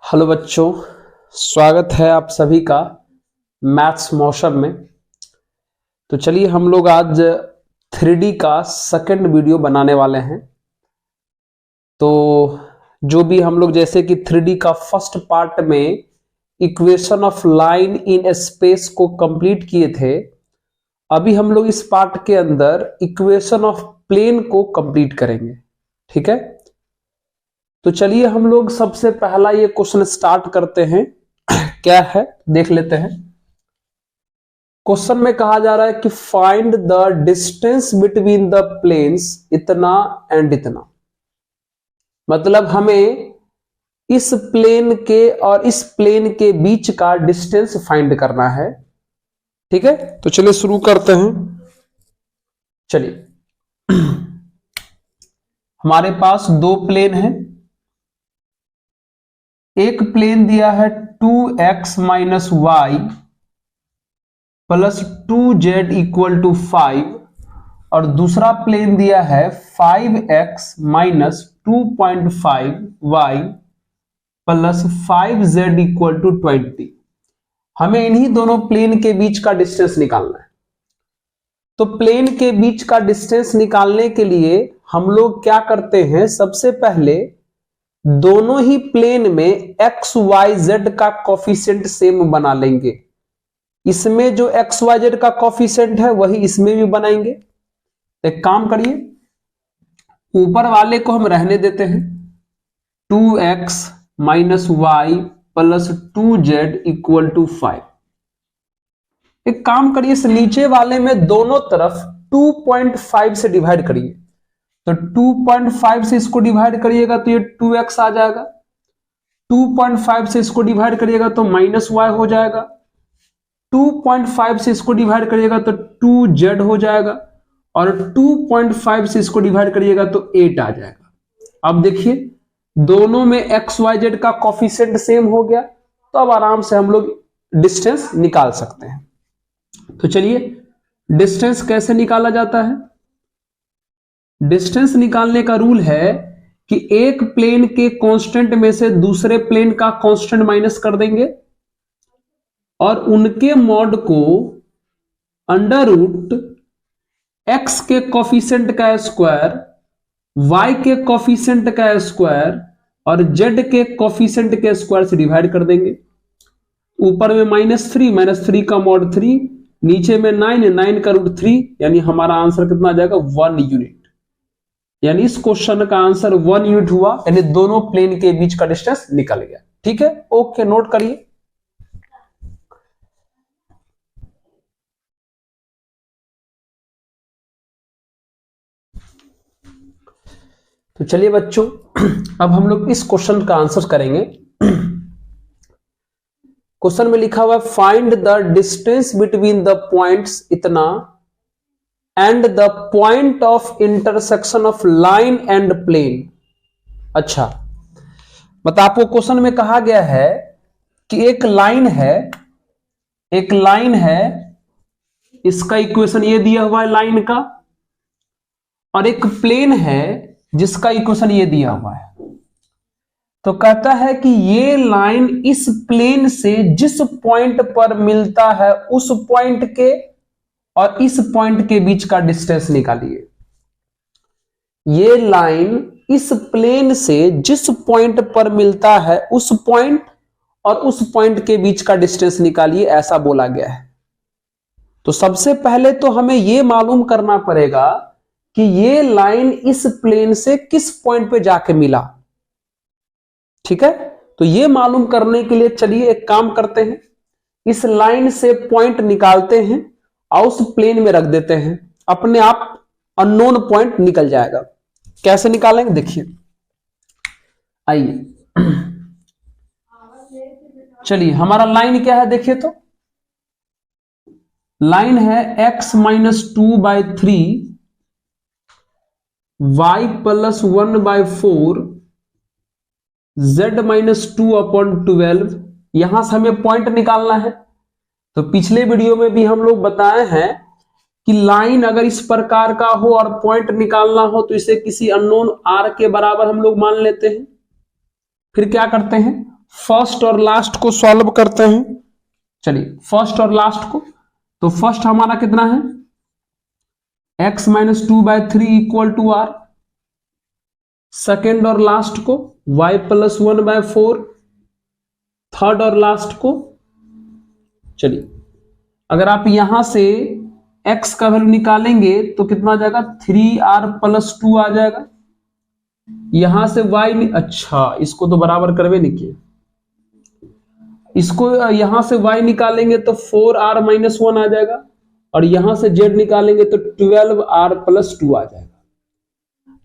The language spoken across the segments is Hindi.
हेलो बच्चों, स्वागत है आप सभी का मैथ्स मौसम में। तो चलिए हम लोग आज 3D का सेकंड वीडियो बनाने वाले हैं। तो जो भी हम लोग जैसे कि 3D का फर्स्ट पार्ट में equation of line in space को कंप्लीट किए थे, अभी हम लोग इस पार्ट के अंदर इक्वेशन ऑफ प्लेन को कंप्लीट करेंगे। ठीक है, तो चलिए हम लोग सबसे पहला ये क्वेश्चन स्टार्ट करते हैं। क्या है देख लेते हैं। क्वेश्चन में कहा जा रहा है कि find the distance between the planes इतना एंड इतना। मतलब हमें इस प्लेन के और इस प्लेन के बीच का डिस्टेंस फाइंड करना है। ठीक है, तो चलिए शुरू करते हैं। चलिए हमारे पास दो प्लेन हैं। एक प्लेन दिया है 2x minus y plus 2z equal to 5 और दूसरा प्लेन दिया है 5x minus 2.5 y plus 5z equal to 20। हमें इन्हीं दोनों प्लेन के बीच का डिस्टेंस निकालना है। तो प्लेन के बीच का डिस्टेंस निकालने के लिए हम लोग क्या करते हैं, सबसे पहले दोनों ही प्लेन में एक्स वाई जेड का कोफिशिएंट सेम बना लेंगे। इसमें जो एक्स वाई जेड का कोफिशिएंट है वही इसमें भी बनाएंगे। एक काम करिए, ऊपर वाले को हम रहने देते हैं 2x minus y plus 2z equal to 5। एक काम करिए, इस नीचे वाले में दोनों तरफ 2.5 से डिवाइड करिए। तो 2.5 से इसको डिवाइड करिएगा तो ये 2x आ जाएगा। 2.5 से इसको डिवाइड करिएगा तो माइनस वाई हो जाएगा। 2.5 से इसको डिवाइड करिएगा तो 2z हो जाएगा और 2.5 से इसको डिवाइड करिएगा तो 8 आ जाएगा। अब देखिए दोनों में एक्स वाई जेड का कोफिशिएंट सेम हो गया, तो अब आराम से हम लोग डिस्टेंस निकाल सकते हैं। तो चलिए डिस्टेंस कैसे निकाला जाता है। डिस्टेंस निकालने का रूल है कि एक प्लेन के कांस्टेंट में से दूसरे प्लेन का कांस्टेंट माइनस कर देंगे और उनके मॉड को अंडर रूट एक्स के कोफिशिएंट का स्क्वायर, वाई के कोफिशिएंट का स्क्वायर और जेड के कोफिशिएंट के स्क्वायर से डिवाइड कर देंगे। ऊपर में -3 का मॉड 3, नीचे में 9 का रूट 3, यानी हमारा आंसर कितना आ जाएगा 1 यूनिट। यानी इस क्वेश्चन का आंसर 1 यूनिट हुआ, यानी दोनों प्लेन के बीच का डिस्टेंस निकल गया। ठीक है, ओके, नोट करिए। तो चलिए बच्चों अब हम लोग इस क्वेश्चन का आंसर करेंगे। क्वेश्चन में लिखा हुआ find the distance between the points इतना and the point of intersection of line and plane. अच्छा, मतलब आपको क्वेश्चन में कहा गया है कि एक लाइन है, इसका इक्वेशन ये दिया हुआ है लाइन का, और एक प्लेन है जिसका इक्वेशन ये दिया हुआ है। तो कहता है कि ये लाइन इस प्लेन से जिस पॉइंट पर मिलता है उस पॉइंट के और इस पॉइंट के बीच का डिस्टेंस निकालिए। ये लाइन इस प्लेन से जिस पॉइंट पर मिलता है उस पॉइंट और उस पॉइंट के बीच का डिस्टेंस निकालिए, ऐसा बोला गया है। तो सबसे पहले तो हमें यह मालूम करना पड़ेगा कि ये लाइन इस प्लेन से किस पॉइंट पे जाके मिला। ठीक है, तो ये मालूम करने के लिए चलिए एक काम करते हैं, इस लाइन से पॉइंट निकालते हैं और उस प्लेन में रख देते हैं, अपने आप अननोन पॉइंट निकल जाएगा। कैसे निकालेंगे देखिए, आइए चलिए हमारा लाइन क्या है देखिए। तो लाइन है x minus 2/3 y plus 1/4 z minus 2/12। यहां से हमें पॉइंट निकालना है। तो पिछले वीडियो में भी हम लोग बताए हैं कि लाइन अगर इस प्रकार का हो और पॉइंट निकालना हो तो इसे किसी अननोन r के बराबर हम लोग मान लेते हैं। फिर क्या करते हैं, फर्स्ट और लास्ट को सॉल्व करते हैं। चलिए फर्स्ट और लास्ट को, तो फर्स्ट हमारा कितना है, x minus 2/3 equal to r। Second और लास्ट को y प्लस 1/4। थर्ड और लास्ट को, चलिए अगर आप यहां से x का वैल्यू निकालेंगे तो कितना आ जाएगा, 3r प्लस 2 आ जाएगा। यहां से y, अच्छा इसको तो बराबर करवे नहीं किए, इसको यहां से y निकालेंगे तो 4r माइनस 1 आ जाएगा, और यहां से z निकालेंगे तो 12r प्लस 2 आ जाएगा।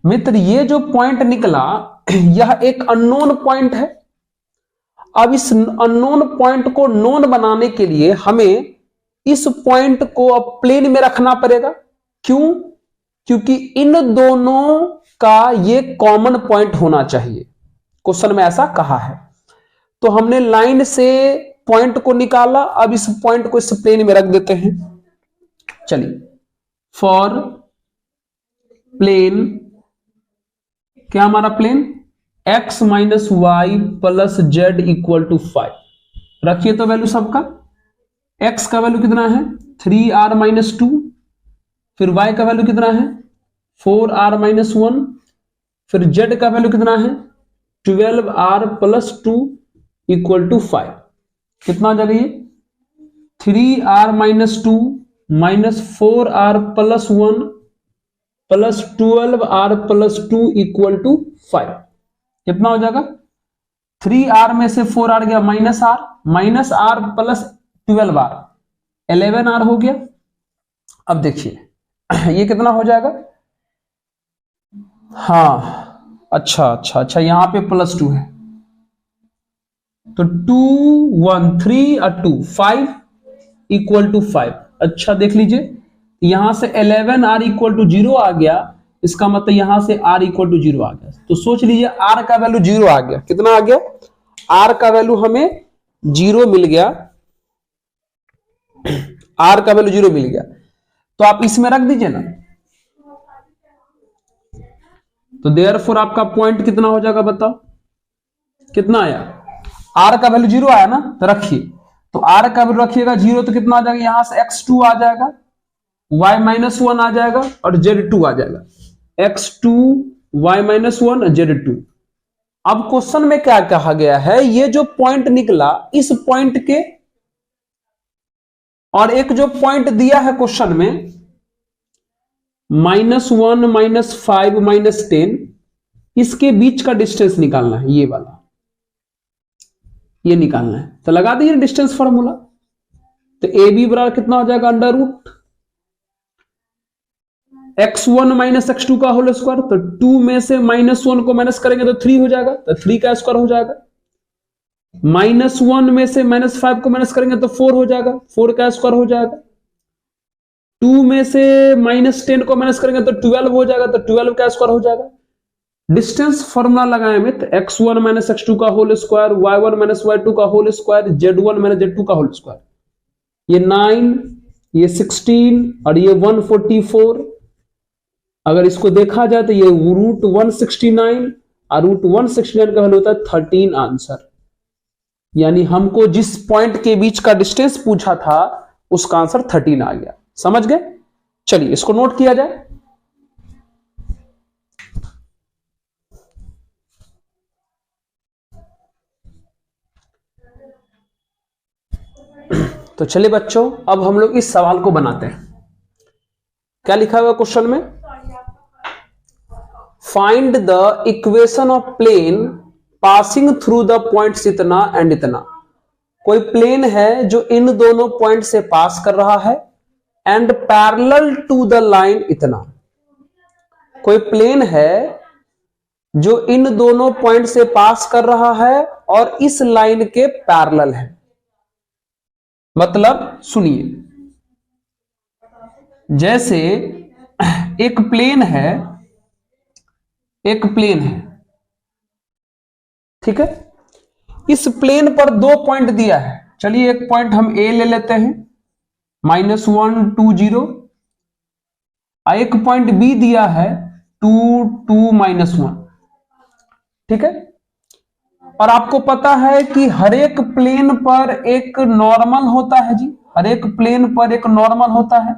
मित्र ये जो पॉइंट निकला यह एक अननोन पॉइंट है। अब इस अननोन पॉइंट को नोन बनाने के लिए हमें इस पॉइंट को अब प्लेन में रखना पड़ेगा। क्यों? क्योंकि इन दोनों का ये कॉमन पॉइंट होना चाहिए, क्वेश्चन में ऐसा कहा है। तो हमने लाइन से पॉइंट को निकाला, अब इस पॉइंट को इस प्लेन में रख देते हैं। चलिए फॉर प्लेन, क्या हमारा plane, x minus y plus z equal to 5। रखिए तो वैल्यू सबका, x का वैल्यू कितना है 3r माइनस 2, फिर y का वैल्यू कितना है 4r माइनस 1, फिर z का वैल्यू कितना है 12r प्लस 2 इक्वल टू 5। कितना आ जाएगा ये 3r minus 2 minus 4r plus 1 plus 12r plus 2 equal to 5। कितना हो जाएगा, 3r में से 4r गया minus r plus 12r 11r हो गया। अब देखिए ये कितना हो जाएगा, हाँ अच्छा यहां पे प्लस 2 है, तो 2 1 3 और 2 5 इक्वल टू 5। अच्छा देख लीजिए यहां से 11r इक्वल टू 0 आ गया, इसका मतलब यहां से r इक्वल टू 0 आ गया। तो सोच लीजिए r का वैल्यू 0 आ गया। कितना आ गया, r का वैल्यू हमें 0 मिल गया, r का वैल्यू 0 मिल गया। तो आप इसमें रख दीजिए ना, तो देयरफॉर आपका पॉइंट कितना हो जाएगा बताओ, कितना आया, r का वैल्यू 0 आया ना, तो रखिए, तो r का वैल्यू रखिएगा 0, तो कितना आ जाएगा, यहां से x2 आ जाएगा, y माइनस 1 आ जाएगा और z2 आ जाएगा, x2 y माइनस 1 z2। अब क्वेश्चन में क्या कहा गया है, ये जो पॉइंट निकला इस पॉइंट के, और एक जो पॉइंट दिया है क्वेश्चन में -1 -5 -10, इसके बीच का डिस्टेंस निकालना है, ये वाला ये निकालना है। तो लगा दीजिए डिस्टेंस फॉर्मूला, तो ए बी बराबर कितना हो जाएगा, under root x1 minus x2 का होल स्क्वायर, तो 2 में से -1 को माइनस करेंगे तो 3 हो जाएगा, तो 3 का स्क्वायर हो जाएगा। -1 में से -5 को माइनस करेंगे तो 4 हो जाएगा, 4 का स्क्वायर हो जाएगा। 2 में से -10 को माइनस करेंगे तो 12 हो जाएगा, तो 12 का स्क्वायर हो जाएगा। डिस्टेंस फॉर्मूला लगाए में, तो x1 माइनस x2 का whole square, y1 minus y2 का whole square, z1 minus z2 का होल स्क्वायर, ये 9, ये 16 और ये 144। अगर इसको देखा जाए तो ये रूट 169 और रूट 169 का वैल्यू होता है 13 आंसर। यानी हमको जिस पॉइंट के बीच का डिस्टेंस पूछा था उसका आंसर 13 आ गया। समझ गए? चलिए इसको नोट किया जाए। तो चलिए बच्चों, अब हम लोग इस सवाल को बनाते हैं। क्या लिखा हुआ क्वेश्चन में, find the equation of plane passing through the points इतना एंड इतना। कोई प्लेन है जो इन दोनों पॉइंट से पास कर रहा है and parallel to the line इतना। कोई प्लेन है जो इन दोनों पॉइंट से पास कर रहा है और इस लाइन के पैरेलल है। मतलब सुनिए, जैसे एक प्लेन है, ठीक है, इस प्लेन पर दो पॉइंट दिया है। चलिए एक पॉइंट हम ए ले लेते हैं -1 2 0, एक पॉइंट बी दिया है 2 2 -1, ठीक है। और आपको पता है कि हर एक प्लेन पर एक नॉर्मल होता है जी, हर एक प्लेन पर एक नॉर्मल होता है।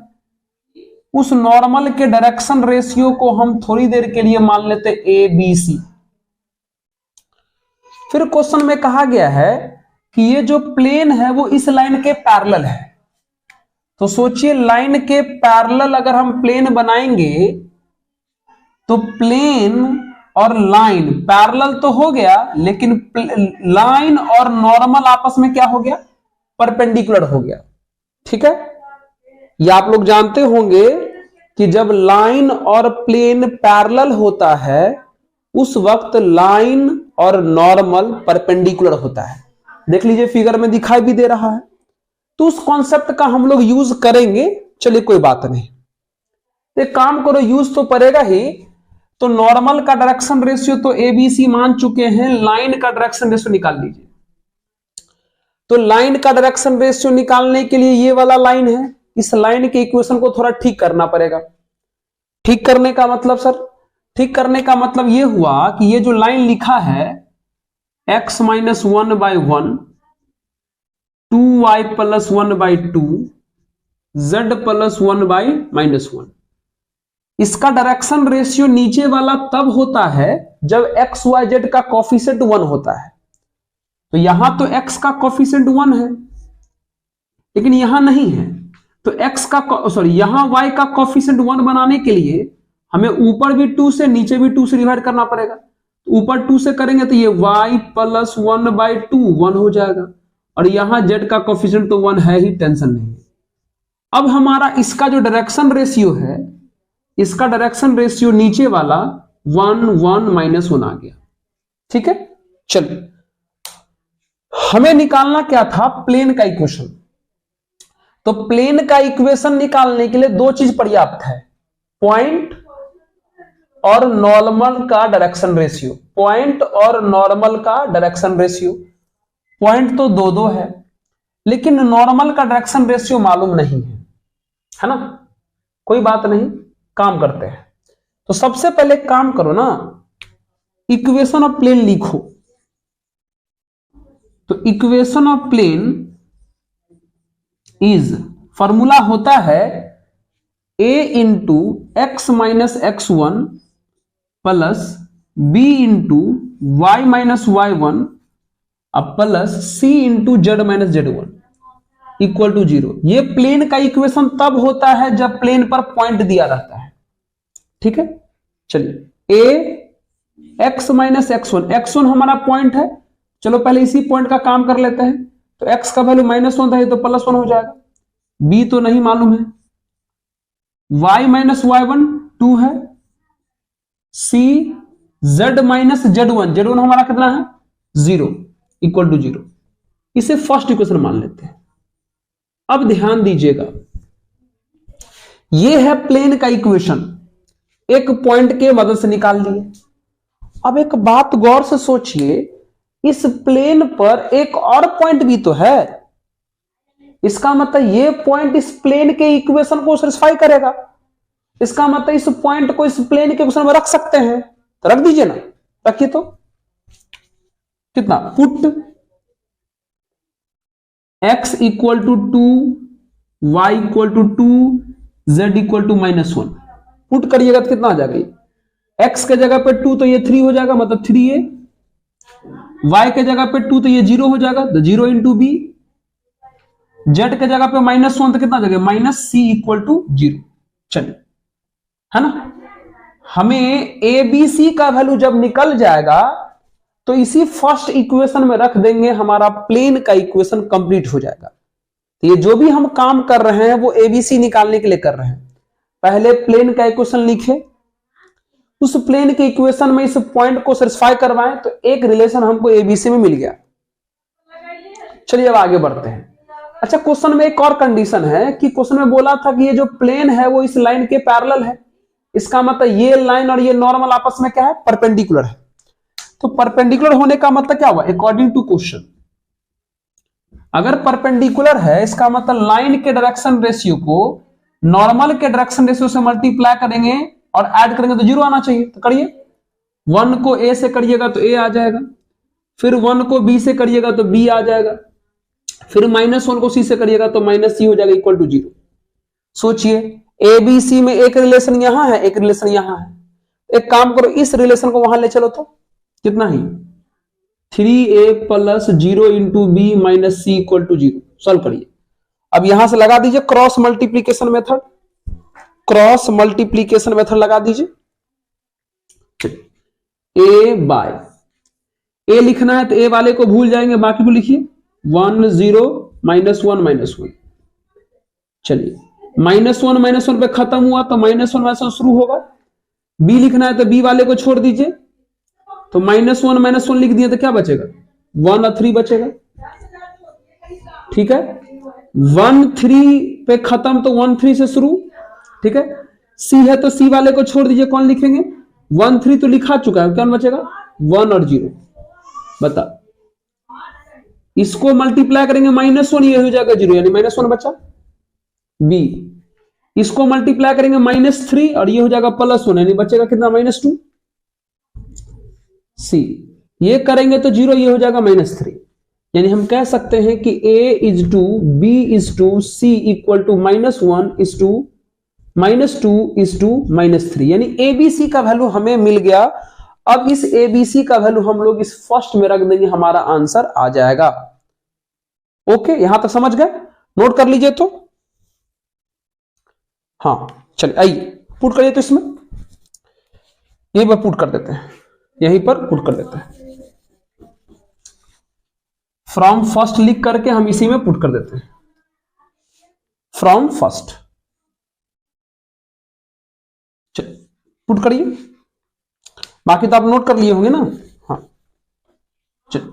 उस नॉर्मल के डायरेक्शन रेशियो को हम थोड़ी देर के लिए मान लेते ए बी सी। फिर क्वेश्चन में कहा गया है कि ये जो प्लेन है वो इस लाइन के पैरेलल है। तो सोचिए लाइन के पैरेलल अगर हम प्लेन बनाएंगे तो प्लेन और लाइन पैरेलल तो हो गया, लेकिन लाइन और नॉर्मल आपस में क्या हो गया, परपेंडिकुलर हो गया। ठीक है, ये आप लोग जानते होंगे कि जब लाइन और प्लेन पैरेलल होता है उस वक्त लाइन और नॉर्मल परपेंडिकुलर होता है। देख लीजिए फिगर में दिखाई भी दे रहा है। तो उस कॉन्सेप्ट का हम लोग यूज करेंगे। चलिए कोई बात नहीं, एक काम करो, यूज तो पड़ेगा ही। तो नॉर्मल का डायरेक्शन रेशियो तो एबीसी मान चुके हैं, लाइन का डायरेक्शन रेशियो निकाल लीजिए। तो लाइन का डायरेक्शन रेशियो निकालने के लिए ये वाला लाइन है, इस लाइन के इक्वेशन को थोड़ा ठीक करना पड़ेगा। ठीक करने का मतलब सर, ठीक करने का मतलब ये हुआ कि ये जो लाइन लिखा है x minus 1/1, 2y plus 1/2, z plus 1/-1, इसका डायरेक्शन रेशियो नीचे वाला तब होता है जब x y z का कोफिशिएंट 1 होता है। तो यहां तो x का कोफिशिएंट 1 है लेकिन यहां नहीं है, तो x का यहां y का कोफिशिएंट 1 बनाने के लिए हमें ऊपर भी 2 से नीचे भी 2 से डिवाइड करना पड़ेगा। तो ऊपर 2 से करेंगे तो ये y प्लस 1/2 1 हो जाएगा, और यहां z का कोफिशिएंट तो 1 है ही, टेंशन नहीं है। अब हमारा इसका जो डायरेक्शन रेशियो है, इसका डायरेक्शन रेशियो नीचे वाला 1 1 -1 आ गया। ठीक है, चलिए हमें निकालना क्या था, प्लेन का इक्वेशन। तो प्लेन का इक्वेशन निकालने के लिए दो चीज पर्याप्त है, पॉइंट और नॉर्मल का डायरेक्शन रेशियो। पॉइंट और नॉर्मल का डायरेक्शन रेशियो, पॉइंट तो 2 है लेकिन नॉर्मल का डायरेक्शन रेशियो मालूम नहीं है ना। कोई बात नहीं, काम करते हैं। तो सबसे पहले काम करो ना, इक्वेशन ऑफ प्लेन लिखो। तो equation of plane is, formula होता है a into x minus x1 plus b into y minus y1 plus c into z minus z1 equal to 0। ये प्लेन का इक्वेशन तब होता है जब प्लेन पर पॉइंट दिया रहता है। ठीक है, चलिए a x minus x1, x1 हमारा पॉइंट है। चलो पहले इसी पॉइंट का काम कर लेते हैं। तो x का वैल्यू -1 था, ये तो +1 हो जाएगा। b तो नहीं मालूम है, y माइनस y1 2 है, c z माइनस z1 हमारा कितना है 0 इक्वल टू 0। इसे फर्स्ट इक्वेशन मान लेते हैं। अब ध्यान दीजिएगा, यह है प्लेन का इक्वेशन, एक पॉइंट के मदद से निकाल लिए। अब एक बात गौर से सोचिए, इस प्लेन पर एक और पॉइंट भी तो है। इसका मतलब ये पॉइंट इस प्लेन के इक्वेशन को सेटिस्फाई करेगा। इसका मतलब इस पॉइंट को इस प्लेन के इक्वेशन में रख सकते हैं। तो रख दीजिए ना, रखिए। तो कितना, put x equal to 2, y equal to 2, z equal to -1 put करिएगा तो कितना आ जाएगा, x के जगह पे 2 तो ये 3 हो जाएगा, मतलब 3a, y के जगह पे 2 तो ये 0 हो जाएगा, तो 0 इंटू बी, z के जगह पे -1 तो कितना आ जाएगा, -c इक्वल टू 0। चलिए, है ना। हमें ए बी सी का वैल्यू जब निकल जाएगा तो इसी फर्स्ट इक्वेशन में रख देंगे, हमारा प्लेन का इक्वेशन कंप्लीट हो जाएगा। तो ये जो भी हम काम कर रहे हैं वो एबीसी निकालने के लिए कर रहे हैं। पहले प्लेन का इक्वेशन लिखे, उस प्लेन के इक्वेशन में इस पॉइंट को सेटिस्फाई करवाएं तो एक रिलेशन हमको एबीसी में मिल गया। चलिए अब आगे बढ़ते हैं। अच्छा, क्वेश्चन में एक और कंडीशन है कि क्वेश्चन में बोला था कि ये जो प्लेन है वो इस लाइन के पैरेलल है। इसका मतलब ये लाइन और ये नॉर्मल आपस में क्या है, परपेंडिकुलर है। तो परपेंडिकुलर होने का मतलब क्या हुआ, अकॉर्डिंग टू क्वेश्चन, अगर परपेंडिकुलर है इसका मतलब लाइन के डायरेक्शन रेशियो को नॉर्मल के डायरेक्शन रेशियो से मल्टीप्लाई करेंगे और ऐड करेंगे तो 0 आना चाहिए। तो करिए, 1 को a से करिएगा तो a आ जाएगा, फिर 1 को b से करिएगा तो b आ जाएगा, फिर -1 को c से करिएगा तो -c हो जाएगा इक्वल टू 0। सोचिए ए बी सी में एक रिलेशन यहां है, एक रिलेशन यहां है। एक काम करो, इस रिलेशन को वहां ले चलो तो कितना ही 3a plus 0 into b minus c equal to 0। Solve करिए। अब यहां से लगा दीजिए cross multiplication method, cross multiplication method लगा दीजिए। a बाय a लिखना है तो a वाले को भूल जाएंगे, बाकी को लिखिए 1 0 -1 -1। चलिए -1 पे खत्म हुआ तो -1 शुरू होगा। b लिखना है तो b वाले को छोड़ दीजिए, तो -1 लिख दिए तो क्या बचेगा 1 और 3 बचेगा। ठीक है, 1 3 पे खत्म तो 1 3 से शुरू। ठीक है, c है तो c वाले को छोड़ दीजिए, कौन लिखेंगे 1 3 तो लिखा चुका है, क्या बचेगा 1 और 0। बता, इसको मल्टीप्लाई करेंगे -1, ये हो जाएगा 0 यानी -1 बचा। b इसको मल्टीप्लाई करेंगे -3 और ये हो जाएगा +1 यानी बचेगा कितना -2। c ये करेंगे तो 0, ये हो जाएगा -3। यानी हम कह सकते हैं कि a is to b is to c equal to -1 is to -2 is to -3, यानी abc का वैल्यू हमें मिल गया। अब इस abc का वैल्यू हम लोग इस फर्स्ट में रख देंगे, हमारा आंसर आ जाएगा। ओके, यहां तक समझ गए? नोट कर लीजिए तो। हाँ चलिए आइए पुट करिए, तो इसमें यहीं पर पुट कर देते हैं, यहीं पर पुट कर देते हैं। फ्रॉम फर्स्ट लिख करके हम इसी में पुट कर देते हैं, फ्रॉम फर्स्ट। चलिए पुट करिए, बाकी तो आप नोट कर लिए होंगे ना। हाँ चलिए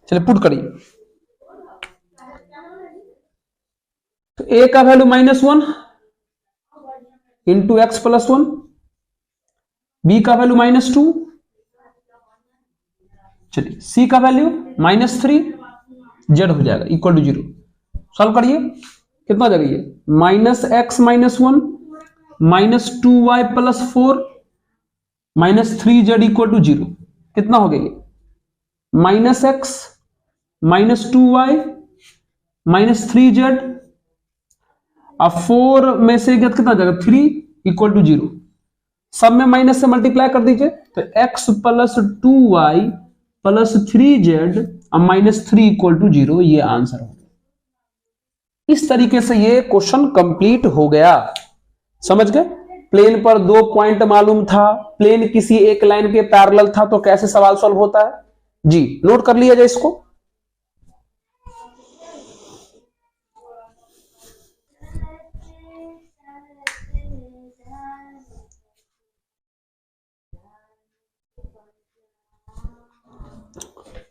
चलिए पुट करिए। तो a का value -1 into x plus 1, b का वैल्यू -2, चलिए c का वैल्यू -3, z हो जाएगा इक्वल टू 0। सॉल्व करिए, कितना हो जाएगा ये -x -1 -2y plus 4 -3z equal to 0। कितना हो गया ये -x -2y -3z, अब 4 में से कितना जाएगा 3 इक्वल टू 0। सब में माइनस से मल्टीप्लाई कर दीजिए तो x plus 2y plus 3z और -3 इक्वल टू 0, ये आंसर हो गया। इस तरीके से ये क्वेश्चन कंप्लीट हो गया। समझ गए? प्लेन पर 2 पॉइंट मालूम था, प्लेन किसी एक लाइन के पैरेलल था, तो कैसे सवाल सॉल्व होता है जी, नोट कर लिया जाए इसको।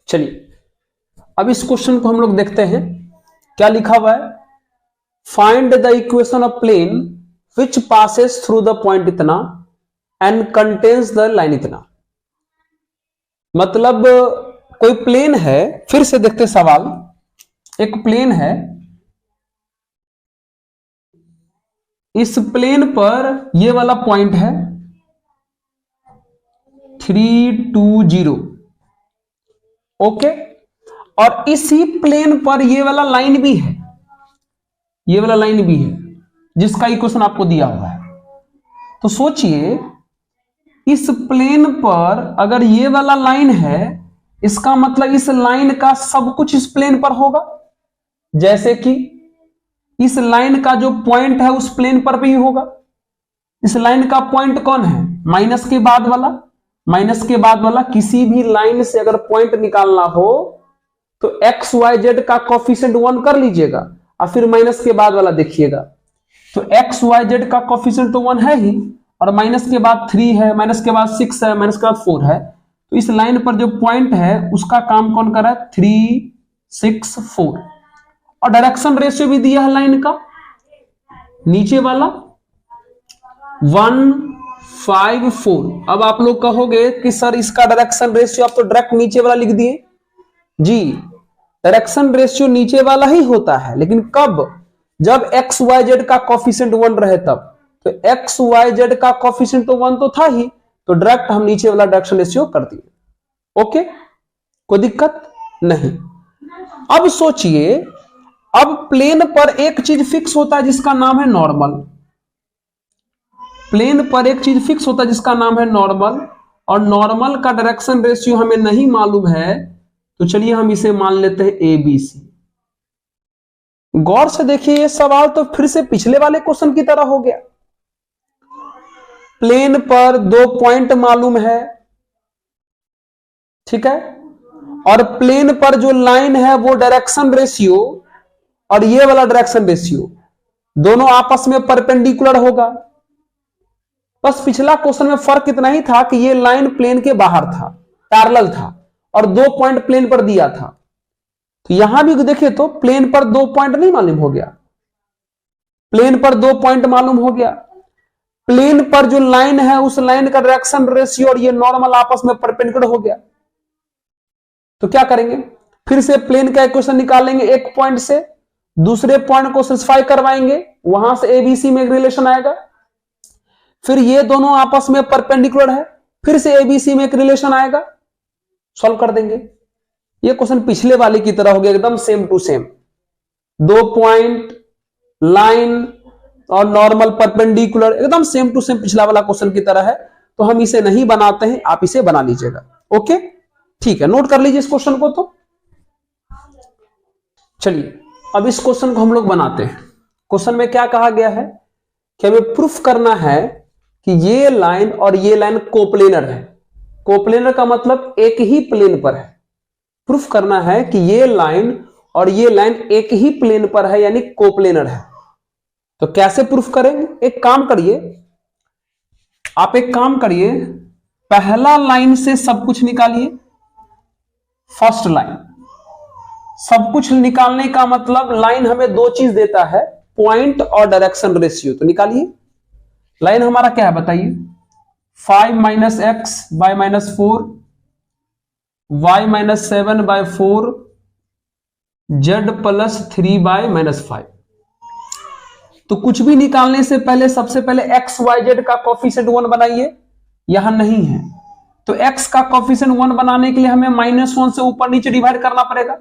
चलिए अब इस क्वेश्चन को हम लोग देखते हैं, क्या लिखा हुआ है। Find the equation of plane which passes through the point इतना एंड कंटेन्स द लाइन इतना। मतलब कोई प्लेन है, फिर से देखते सवाल। एक प्लेन है, इस प्लेन पर ये वाला पॉइंट है 3 2 0, ओके, और इसी प्लेन पर ये वाला लाइन भी है, ये वाला लाइन भी है जिसका इक्वेशन आपको दिया हुआ है। तो सोचिए इस प्लेन पर अगर ये वाला लाइन है, इसका मतलब इस लाइन का सब कुछ इस प्लेन पर होगा। जैसे कि इस लाइन का जो पॉइंट है उस प्लेन पर भी होगा। इस लाइन का पॉइंट कौन है, माइनस के बाद वाला। माइनस के बाद वाला किसी भी लाइन से अगर पॉइंट निकालना हो तो एक्स वाई जेड का कोफिशिएंट 1 कर लीजिएगा और फिर माइनस के बाद वाला देखिएगा। तो एक्स वाई जेड का कोफिशिएंट तो 1 है ही, और माइनस के बाद 3 है, माइनस के बाद 6 है, माइनस के बाद 4 है। तो इस लाइन पर जो पॉइंट है उसका काम कौन कर रहा है, 3 6 4। और डायरेक्शन रेशियो भी दिया है लाइन का, नीचे वाला 1 5 4। अब आप लोग कहोगे कि सर इसका डायरेक्शन रेशियो आप तो डायरेक्ट नीचे वाला लिख दिए। जी, डायरेक्शन रेशियो नीचे वाला ही होता है, लेकिन कब, जब एक्स वाई जेड का कोफिशिएंट 1 रहे तब। तो एक्स वाई जेड का कोफिशिएंट तो 1 तो था ही, तो डायरेक्ट हम नीचे वाला डायरेक्शन रेशियो कर दिए। ओके, कोई दिक्कत नहीं। अब सोचिए, अब प्लेन पर एक चीज फिक्स होता है जिसका नाम है नॉर्मल। प्लेन पर एक चीज फिक्स होता है जिसका नाम है नॉर्मल, और नॉर्मल का डायरेक्शन रेशियो हमें नहीं मालूम है, तो चलिए हम इसे मान लेते हैं ABC। गौर से देखिए, ये सवाल तो फिर से पिछले वाले क्वेश्चन की तरह हो गया। प्लेन पर 2 पॉइंट मालूम है, ठीक है, और प्लेन पर जो लाइन है वो डायरेक्शन रेशियो और ये वाला डायरेक्शन रेशियो दोनों आपस में परपेंडिकुलर होगा। बस पिछला क्वेश्चन में फर्क इतना ही था कि ये लाइन प्लेन के बाहर था, पैरेलल था, और 2 पॉइंट प्लेन पर दिया था। तो यहां भी देखिए तो प्लेन पर 2 पॉइंट नहीं मालूम हो गया, प्लेन पर 2 पॉइंट मालूम हो गया। प्लेन पर जो लाइन है उस लाइन का डायरेक्शन रेशियो और ये नॉर्मल आपस में परपेंडिकुलर हो गया। तो क्या करेंगे, फिर से प्लेन का इक्वेशन निकालेंगे, एक पॉइंट से दूसरे पॉइंट को सेटिस्फाई करवाएंगे, वहां से ABC में एक रिलेशन आएगा, फिर ये दोनों आपस में परपेंडिकुलर है, फिर से ABC में एक रिलेशन आएगा, सॉल्व कर देंगे। ये क्वेश्चन पिछले वाले की तरह हो गया, एकदम same to same. 2 point, line और नॉर्मल परपेंडिकुलर, एकदम सेम टू सेम पिछला वाला क्वेश्चन की तरह है। तो हम इसे नहीं बनाते हैं, आप इसे बना लीजिएगा। ओके, ठीक है, नोट कर लीजिए इस क्वेश्चन को। तो चलिए अब इस क्वेश्चन को हम लोग बनाते हैं। क्वेश्चन में क्या कहा गया है कि हमें प्रूफ करना है कि ये लाइन और ये लाइन कोप्लेनर है। कोप्लेनर का मतलब एक ही प्लेन पर है। प्रूफ करना है कि ये लाइन और ये लाइन एक ही प्लेन पर है, यानी कोप्लेनर है। तो कैसे प्रूफ करेंगे, एक काम करिए, आप एक काम करिए, पहला लाइन से सब कुछ निकालिए। फर्स्ट लाइन, सब कुछ निकालने का मतलब लाइन हमें 2 चीज देता है, पॉइंट और डायरेक्शन रेशियो। तो निकालिए, लाइन हमारा क्या है बताइए, 5 - x by -4, y - 7 by 4, z + 3 by -5। तो कुछ भी निकालने से पहले सबसे पहले x y z का कोफिशिएंट 1 बनाइए, यहां नहीं है तो x का कोफिशिएंट 1 बनाने के लिए हमें -1 से ऊपर नीचे डिवाइड करना पड़ेगा।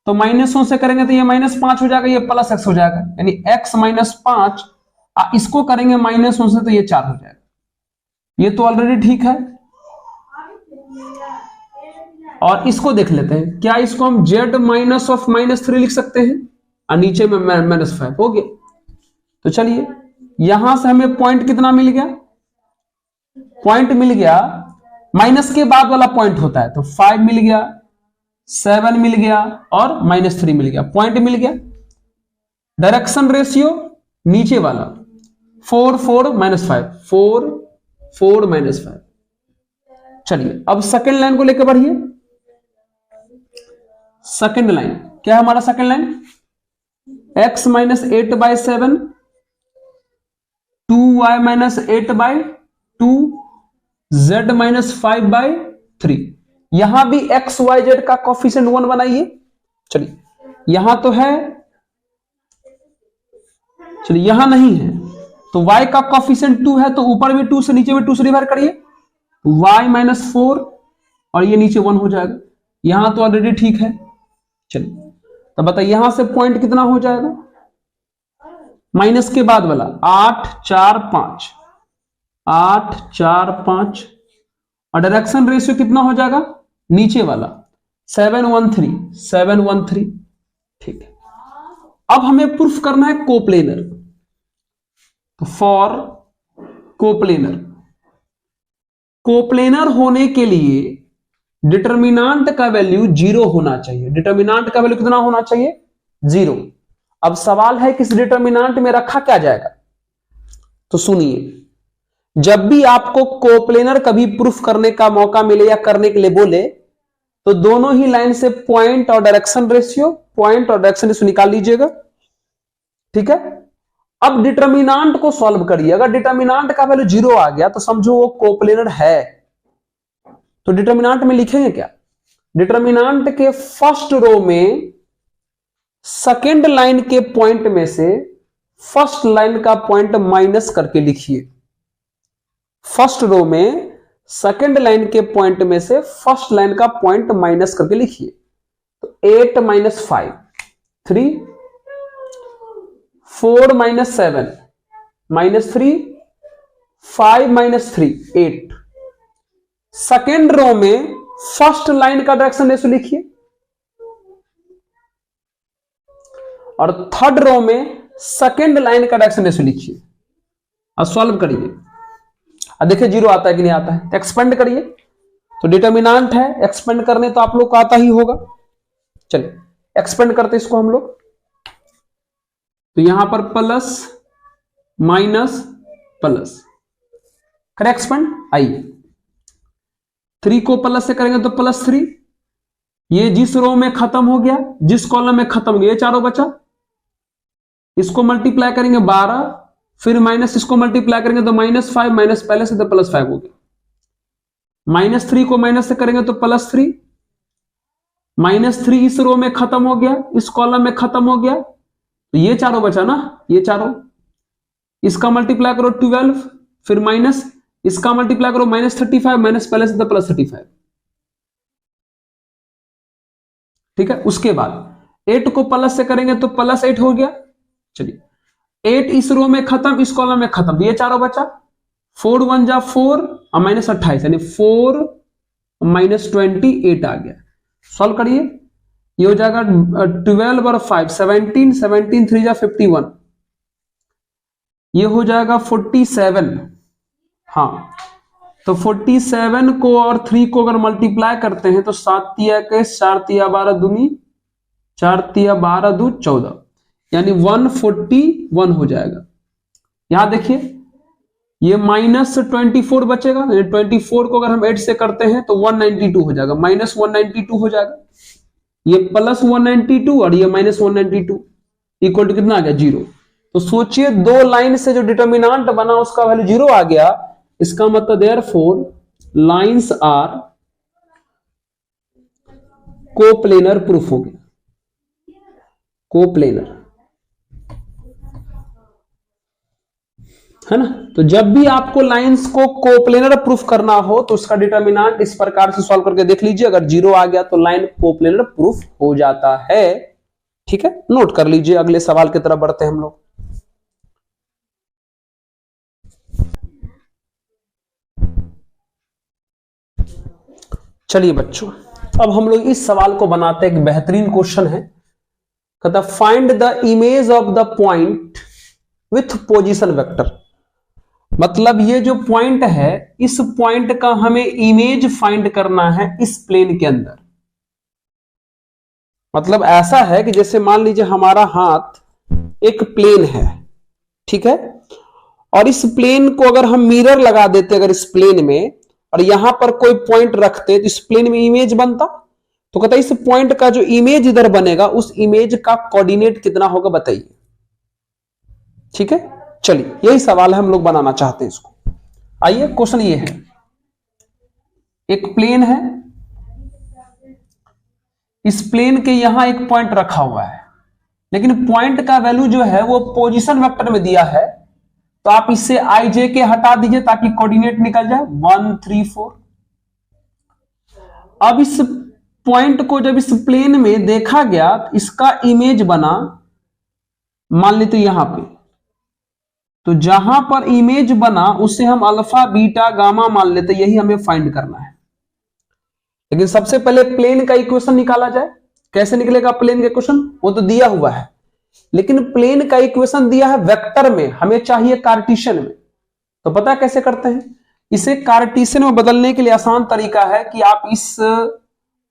तो -1 से करेंगे तो ये -5 हो जाएगा, ये +x हो जाएगा, यानी x - 5, इसको करेंगे -1 से तो ये 4 हो जाएगा। ये तो ऑलरेडी ठीक है। और इसको देख लेते हैं, क्या इसको हम z -3 लिख सकते हैं, और नीचे में -5 हो गया। तो चलिए यहां से हमें पॉइंट कितना मिल गया, पॉइंट मिल गया, माइनस के बाद वाला पॉइंट होता है, तो 5 मिल गया, 7 मिल गया और -3 मिल गया, पॉइंट मिल गया। डायरेक्शन रेशियो नीचे वाला 4 4 -5, 4 4 -5। चलिए अब सेकेंड लाइन को लेकर बढ़िए। सेकेंड लाइन क्या है हमारा, second line x - 8/7, 2y - 8/2, z - 5/3। यहां भी x y z का कोफिशिएंट 1 बनाइए। चलिए यहां तो है, चलिए यहां नहीं है, तो y का कोफिशिएंट 2 है, तो ऊपर भी 2 से नीचे भी 2 से डिवाइड करिए, y - 4 और ये नीचे 1 हो जाएगा। यहां तो ऑलरेडी ठीक है। चलिए तो बताइए यहां से पॉइंट कितना हो जाएगा, माइनस के बाद वाला 8 4 5, 8 4 5, और डायरेक्शन रेशियो कितना हो जाएगा, नीचे वाला 7 1 3, 7 1 3। ठीक है, अब हमें प्रूफ करना है कोप्लेनर। तो फॉर कोप्लेनर, कोप्लेनर होने के लिए डिटर्मिनांट का वैल्यू 0 होना चाहिए। डिटर्मिनांट का वैल्यू कितना होना चाहिए, 0। अब सवाल है कि इस डिटर्मिनांट में रखा क्या जाएगा। तो सुनिए, जब भी आपको कोप्लेनर कभी प्रूफ करने का मौका मिले या करने के लिए बोले, तो दोनों ही लाइन से पॉइंट और डायरेक्शन रेशियो, पॉइंट और डायरेक्शन रेशियो निकाल लीजिएगा। ठीक है, अब डिटर्मिनांट को सॉल्व करिए। अगर डिटर्मिनांट का वैल्यू 0 आ गया तो समझो वो कोप्लेनर है। तो डिटर्मिनांट में लिखेंगे क्या, डिटर्मिनांट के फर्स्ट रो में सेकेंड लाइन के पॉइंट में से फर्स्ट लाइन का पॉइंट माइनस करके लिखिए। फर्स्ट रो में सेकेंड लाइन के पॉइंट में से फर्स्ट लाइन का पॉइंट माइनस करके लिखिए। तो 8 - 5 3, 4 - 7 -3, 5 - 3 8। सेकेंड रो में फर्स्ट लाइन का डायरेक्शन रेशो लिखिए और थर्ड रो में सेकेंड लाइन का डायरेक्शन रेशो लिखिए। अब सॉल्व करिए। अब देखिए जीरो आता है कि नहीं आता है, तो एक्सपेंड करिए। तो डिटर्मिनेंट है, एक्सपेंड करने तो आप लोग को आता ही होगा। चलिए एक्सपेंड करते इसको हम लोग। तो यहां पर प्लस माइनस प्लस करें एक्सपेंड। आइए 3 को प्लस से करेंगे तो +3। ये जिस रो में खत्म हो गया, जिस कॉलम में खत्म हो गया, ये चारों बचा। इसको मल्टीप्लाई करेंगे 12, फिर माइनस इसको मल्टीप्लाई करेंगे तो -5 माइनस पहले से तो +5 हो गया। -3 को माइनस से करेंगे तो +3। -3 इस रो में खत्म हो गया, इस कॉलम में खत्म हो गया, तो ये चारों बचा ना, ये चारों। इसका मल्टीप्लाई करो 12, फिर माइनस इसका मल्टीप्लाई करो -35 माइनस पहले से तो +35। ठीक है। उसके बाद 8 को प्लस से करेंगे तो +8 हो गया। चलिए 8 इस रो में खत्म, इस कॉलम में खत्म, ये चारों बचा। 4 × 1 = 4 और -28 यानी 4 - 28 आ गया। सॉल्व करिए। ये हो जाएगा 12 और 5 17, 17 3 = 51। ये हो जाएगा 47। हाँ तो 47 को और 3 को अगर मल्टीप्लाई करते हैं तो 7 × 21 4 × 12 दूनी 4 × 12 2 14 यानी 141 हो जाएगा। यहां देखिए ये -24 बचेगा, 24 को अगर हम 8 से करते हैं तो 192 हो जाएगा, -192 हो जाएगा। ये +192 और ये -192 इक्वल टू कितना आ गया 0। तो सोचिए दो लाइन से जो डिटर्मिनेंट बना उसका वैल्यू 0 आ गया। इसका मतलब therefore lines are coplanar proof हो गया, कोप्लेनर है ना। तो जब भी आपको लाइंस को कोप्लेनर प्रूफ करना हो तो उसका डिटर्मिनेंट इस प्रकार से सॉल्व करके देख लीजिए। अगर 0 आ गया तो लाइन कोप्लेनर प्रूफ हो जाता है। ठीक है, नोट कर लीजिए। अगले सवाल की तरफ बढ़ते हैं हम लोग। चलिए बच्चों, अब हम लोग इस सवाल को बनाते हैं। एक बेहतरीन क्वेश्चन है, कहता find the image of the point with position vector. मतलब ये जो पॉइंट है, इस पॉइंट का हमें इमेज फाइंड करना है इस प्लेन के अंदर। मतलब ऐसा है कि जैसे मान लीजिए हमारा हाथ एक प्लेन है, ठीक है, और इस प्लेन को अगर हम मिरर लगा देते अगर इस प्लेन में और यहां पर कोई पॉइंट रखते तो इस प्लेन में इमेज बनता। तो कहता है इस पॉइंट का जो इमेज इधर बनेगा उस इमेज का कोऑर्डिनेट कितना होगा बताइए। ठीक है, चलिए यही सवाल है, हम लोग बनाना चाहते हैं इसको। आइए क्वेश्चन ये है, एक प्लेन है, इस प्लेन के यहां एक पॉइंट रखा हुआ है, लेकिन पॉइंट का वैल्यू जो है वो पोजीशन वेक्टर में दिया है। तो आप इससे आई जे के हटा दीजिए ताकि कोऑर्डिनेट निकल जाए 1 3 4। अब इस पॉइंट को जब इस प्लेन में देखा गया इसका इमेज बना, मान लेते यहां पे, तो जहां पर इमेज बना उसे हम अल्फा बीटा गामा मान लेते, यही हमें फाइंड करना है। लेकिन सबसे पहले प्लेन का इक्वेशन निकाला जाए। कैसे निकलेगा प्लेन का इक्वेशन, वो तो दिया हुआ है, लेकिन प्लेन का इक्वेशन दिया है वेक्टर में, हमें चाहिए कार्टेशियन में। तो पता कैसे करते हैं, इसे कार्टेशियन में बदलने के लिए आसान तरीका है कि आप इस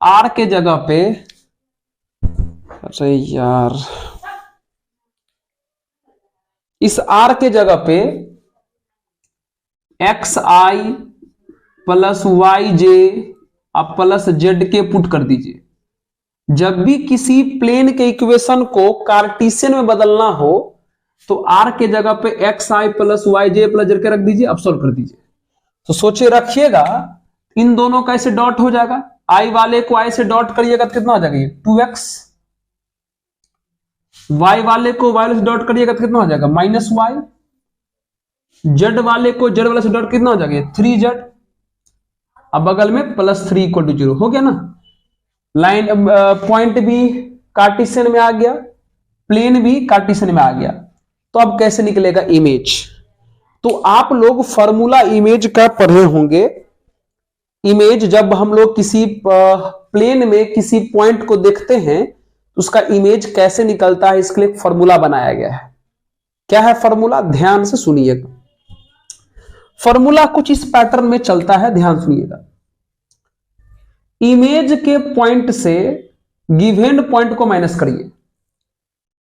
आर के जगह पे, अरे यार, इस आर के जगह पे एक्स आई प्लस वाई जे आप प्लस जेड के पुट कर दीजिए। जब भी किसी प्लेन के इक्वेशन को कार्टेशियन में बदलना हो तो आर के जगह पे एक्स आई प्लस वाई जे प्लस जेड के रख दीजिए, अब सॉल्व कर दीजिए। तो सोचिए रखिएगा, इन दोनों का ऐसे डॉट हो जाएगा, आई वाले को आई से डॉट करिएगा तो कितना हो जाएगा ये 2x, वाई वाले को वाई से डॉट करिएगा तो कितना हो जाएगा -y, जेड वाले को जेड वाले से डॉट कितना हो जाएगा 3z, अब बगल में +3 = 0 हो गया ना। लाइन पॉइंट भी कार्टेशियन में आ गया, प्लेन भी कार्टेशियन में आ गया। तो अब कैसे निकलेगा इमेज? तो आप लोग फॉर्मूला इमेज का पढ़े होंगे। इमेज जब हम लोग किसी प्लेन में किसी पॉइंट को देखते हैं तो उसका इमेज कैसे निकलता है, इसके लिए एक फॉर्मूला बनाया गया है। क्या है फॉर्मूला? ध्यान से सुनिएगा। फॉर्मूला कुछ इस पैटर्न में चलता है, ध्यान सुनिएगा। इमेज के पॉइंट से गिवन पॉइंट को माइनस करिए।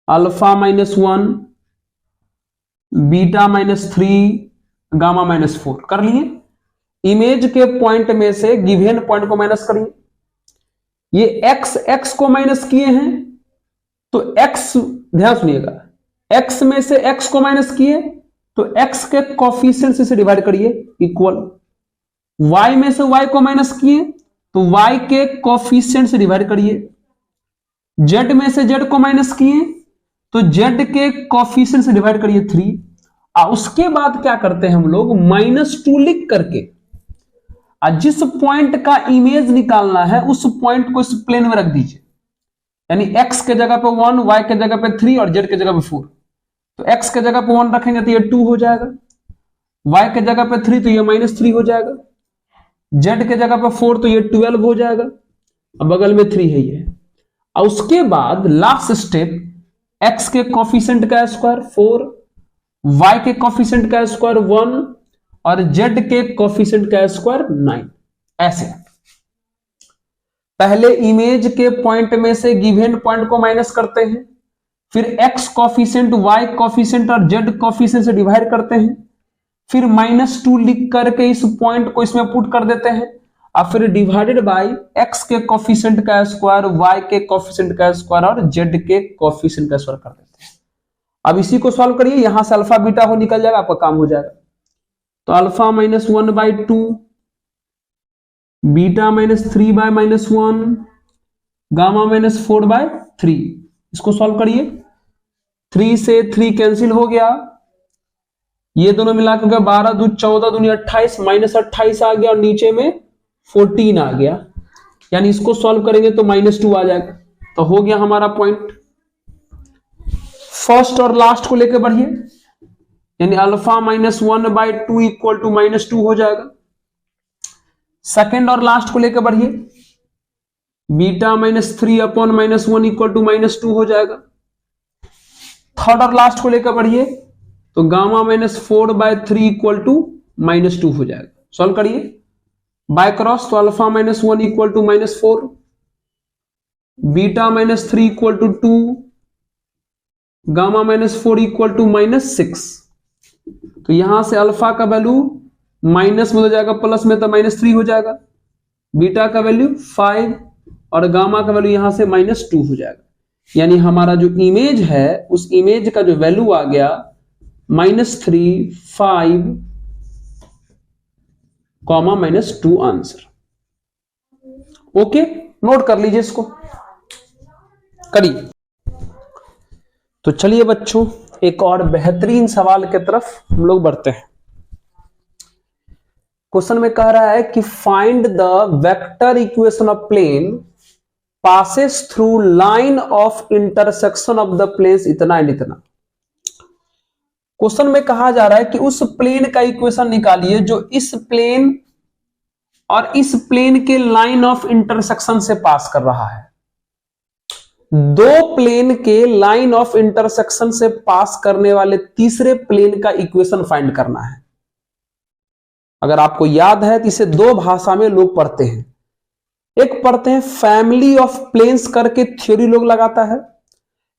α-1, β-3, γ-4 कर लिए। इमेज के पॉइंट में से गिवन पॉइंट को माइनस करिए। ये x को माइनस किए हैं तो x, ध्यान सुनिएगा, x में से x को माइनस किए तो x के कोफिशिएंट से डिवाइड करिए इक्वल। y में से y को माइनस किए तो y के कोफिशिएंट से डिवाइड करिए। z में से z को माइनस किए तो z के कोफिशिएंट से डिवाइड करिए 3। और उसके बाद क्या करते हैं हम लोग? -2 लिख करके जिस पॉइंट का इमेज निकालना है उस पॉइंट को इस प्लेन में रख दीजिए। यानी x के जगह पे 1, y के जगह पे 3 और z के जगह पे 4। तो x के जगह पे 1 रखेंगे तो ये 2 हो जाएगा, y के जगह पे 3 तो ये -3 हो जाएगा, z के जगह पे 4 तो ये 12 हो जाएगा, अब बगल में 3 है ये। और उसके बाद लास्ट स्टेप, x के कोफिशिएंट का स्क्वायर 4, y के कोफिशिएंट का स्क्वायर 1 और z के कोफिशिएंट का स्क्वायर 9। ऐसे पहले इमेज के पॉइंट में से गिवन पॉइंट को माइनस करते हैं, फिर x कोफिशिएंट, y कोफिशिएंट और z कोफिशिएंट से डिवाइड करते हैं, फिर -2 लिख करके इस पॉइंट को इसमें पुट कर देते हैं और फिर डिवाइडेड बाय x के कोफिशिएंट का स्क्वायर, y के कोफिशिएंट का स्क्वायर और z के कोफिशिएंट का स्क्वायर कर देते हैं। अब इसी को सॉल्व करिए, यहां से अल्फा बीटा हो निकल जाएगा, आपका काम हो जाएगा। तो α-1/2, β-3/-1, γ-4/3, इसको सॉल्व करिए। 3 से 3 कैंसिल हो गया, ये दोनों मिलाकर हो गया 12 दूनी 14 दूनी 28, -28 आ गया और नीचे में 14 आ गया। यानी इसको सॉल्व करेंगे तो -2 आ जाएगा। तो हो गया हमारा पॉइंट। फर्स्ट और लास्ट को लेकर बढ़िए, यानी α-1/2 = -2 हो जाएगा। सेकेंड और लास्ट को लेकर बढ़िए, β-3/-1 = -2 हो जाएगा। थर्ड और लास्ट को लेकर बढ़िए तो γ-4/3 = -2 हो जाएगा। सॉल्व करिए बाय क्रॉस, तो α-1 = -4, β-3 = 2, γ-4 = -6। तो यहां से अल्फा का वैल्यू माइनस में हो जाएगा, प्लस में तो -3 हो जाएगा, बीटा का वैल्यू 5 और गामा का वैल्यू यहां से -2 हो जाएगा। यानी हमारा जो इमेज है उस इमेज का जो वैल्यू आ गया -3, 5, -2 आंसर। ओके, नोट कर लीजिए इसको, करिए। तो चलिए बच्चों, एक और बेहतरीन सवाल की तरफ हम लोग बढ़ते हैं। क्वेश्चन में कह रहा है कि find the vector equation of plane passes through line of intersection of the planes इतना एंड इतना। क्वेश्चन में कहा जा रहा है कि उस प्लेन का इक्वेशन निकालिए जो इस प्लेन और इस प्लेन के लाइन ऑफ इंटरसेक्शन से पास कर रहा है। दो प्लेन के लाइन ऑफ इंटरसेक्शन से पास करने वाले तीसरे प्लेन का इक्वेशन फाइंड करना है। अगर आपको याद है तो इसे दो भाषा में लोग पढ़ते हैं। एक पढ़ते हैं फैमिली ऑफ प्लेन्स करके थ्योरी लोग लगाता है,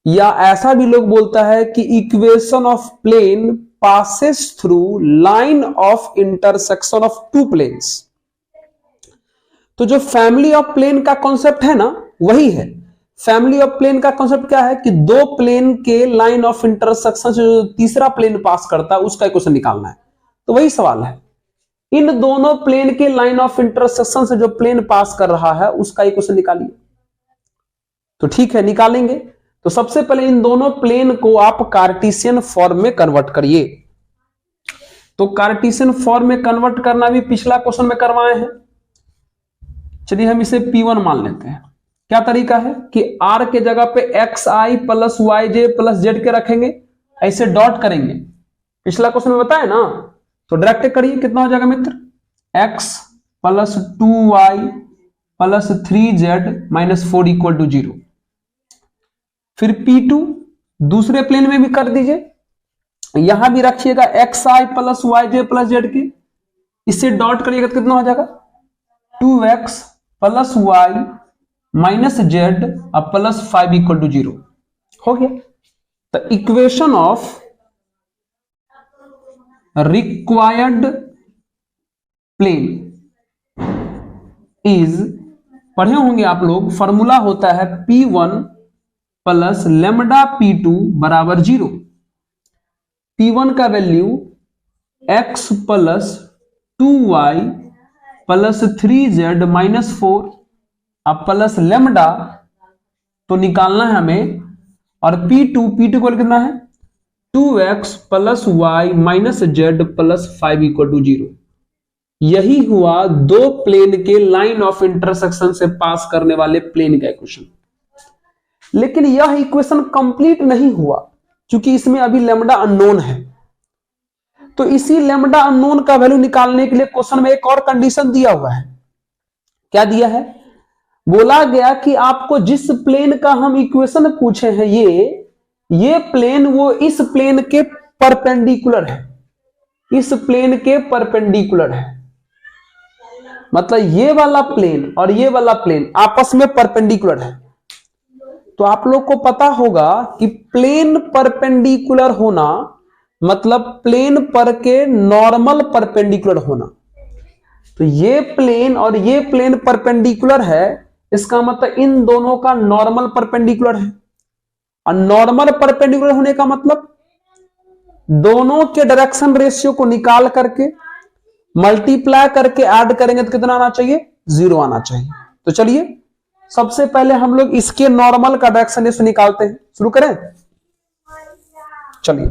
या ऐसा भी लोग बोलता है कि equation of plane passes through line of intersection of two planes. तो जो फैमिली ऑफ प्लेन का कॉन्सेप्ट है ना, वही है। फैमिली ऑफ प्लेन का कॉन्सेप्ट क्या है कि दो प्लेन के लाइन ऑफ इंटरसेक्शन से जो तीसरा प्लेन पास करता है उसका इक्वेशन निकालना है। तो वही सवाल है, इन दोनों प्लेन के लाइन ऑफ इंटरसेक्शन से जो प्लेन पास कर रहा है उसका इक्वेशन निकालिए। तो ठीक है, निकालेंगे। तो सबसे पहले इन दोनों प्लेन को आप कार्टेशियन फॉर्म में कन्वर्ट करिए। तो कार्टेशियन फॉर्म में कन्वर्ट करना भी पिछला क्वेश्चन में करवाए हैं। चलिए हम इसे P1 मान लेते हैं। क्या तरीका है कि R के जगह पे xi plus yj plus z के रखेंगे, ऐसे डॉट करेंगे। पिछला क्वेश्चन में बताया ना, तो डायरेक्ट करिए, कितना हो जाएगा मित्र, x plus 2y plus 3z minus 4 equal to 0। फिर P2 दूसरे प्लेन में भी कर दीजिए, यहां भी रखिएगा xi plus yj plus z के, इससे डॉट करिएगा तो कितना हो जाएगा, 2x plus y minus z अब प्लस 5 इक्वल टू 0 हो गया। The equation of required plane is, पढ़े होंगे आप लोग, फॉर्मूला होता है P1 प्लस लेमडा P2 बराबर 0। P1 का value x plus 2y plus 3z minus 4 अब प्लस लेमडा तो निकालना है हमें, और P2 को कितना है, 2x plus y minus z plus 5 equal to 0। यही हुआ दो प्लेन के लाइन ऑफ इंटरसेक्शन से पास करने वाले प्लेन का इक्वेशन। लेकिन यह इक्वेशन कंप्लीट नहीं हुआ, क्योंकि इसमें अभी लेमडा अननोन है। तो इसी लेमडा अननोन का वैल्यू निकालने के लिए क्वेश्चन में एक और कंडीशन दिया हुआ है। क्या दिया है, बोला गया कि आपको जिस प्लेन का हम इक्वेशन पूछे हैं, ये प्लेन वो इस प्लेन के परपेंडिकुलर है, इस प्लेन के परपेंडिकुलर है। मतलब ये वाला प्लेन और ये वाला प्लेन आपस में परपेंडिकुलर है। तो आप लोग को पता होगा कि प्लेन परपेंडिकुलर होना मतलब प्लेन पर के नॉर्मल परपेंडिकुलर होना। तो ये प्लेन और ये प्लेन परपेंडिकुलर है, इसका मतलब इन दोनों का नॉर्मल परपेंडिकुलर है। और नॉर्मल परपेंडिकुलर होने का मतलब दोनों के डायरेक्शन रेशियो को निकाल करके मल्टीप्लाई करके ऐड करेंगे तो कितना आना चाहिए, 0 आना चाहिए। तो चलिए सबसे पहले हम लोग इसके नॉर्मल का डायरेक्शन रेशियो निकालते हैं। शुरू करें, चलिए।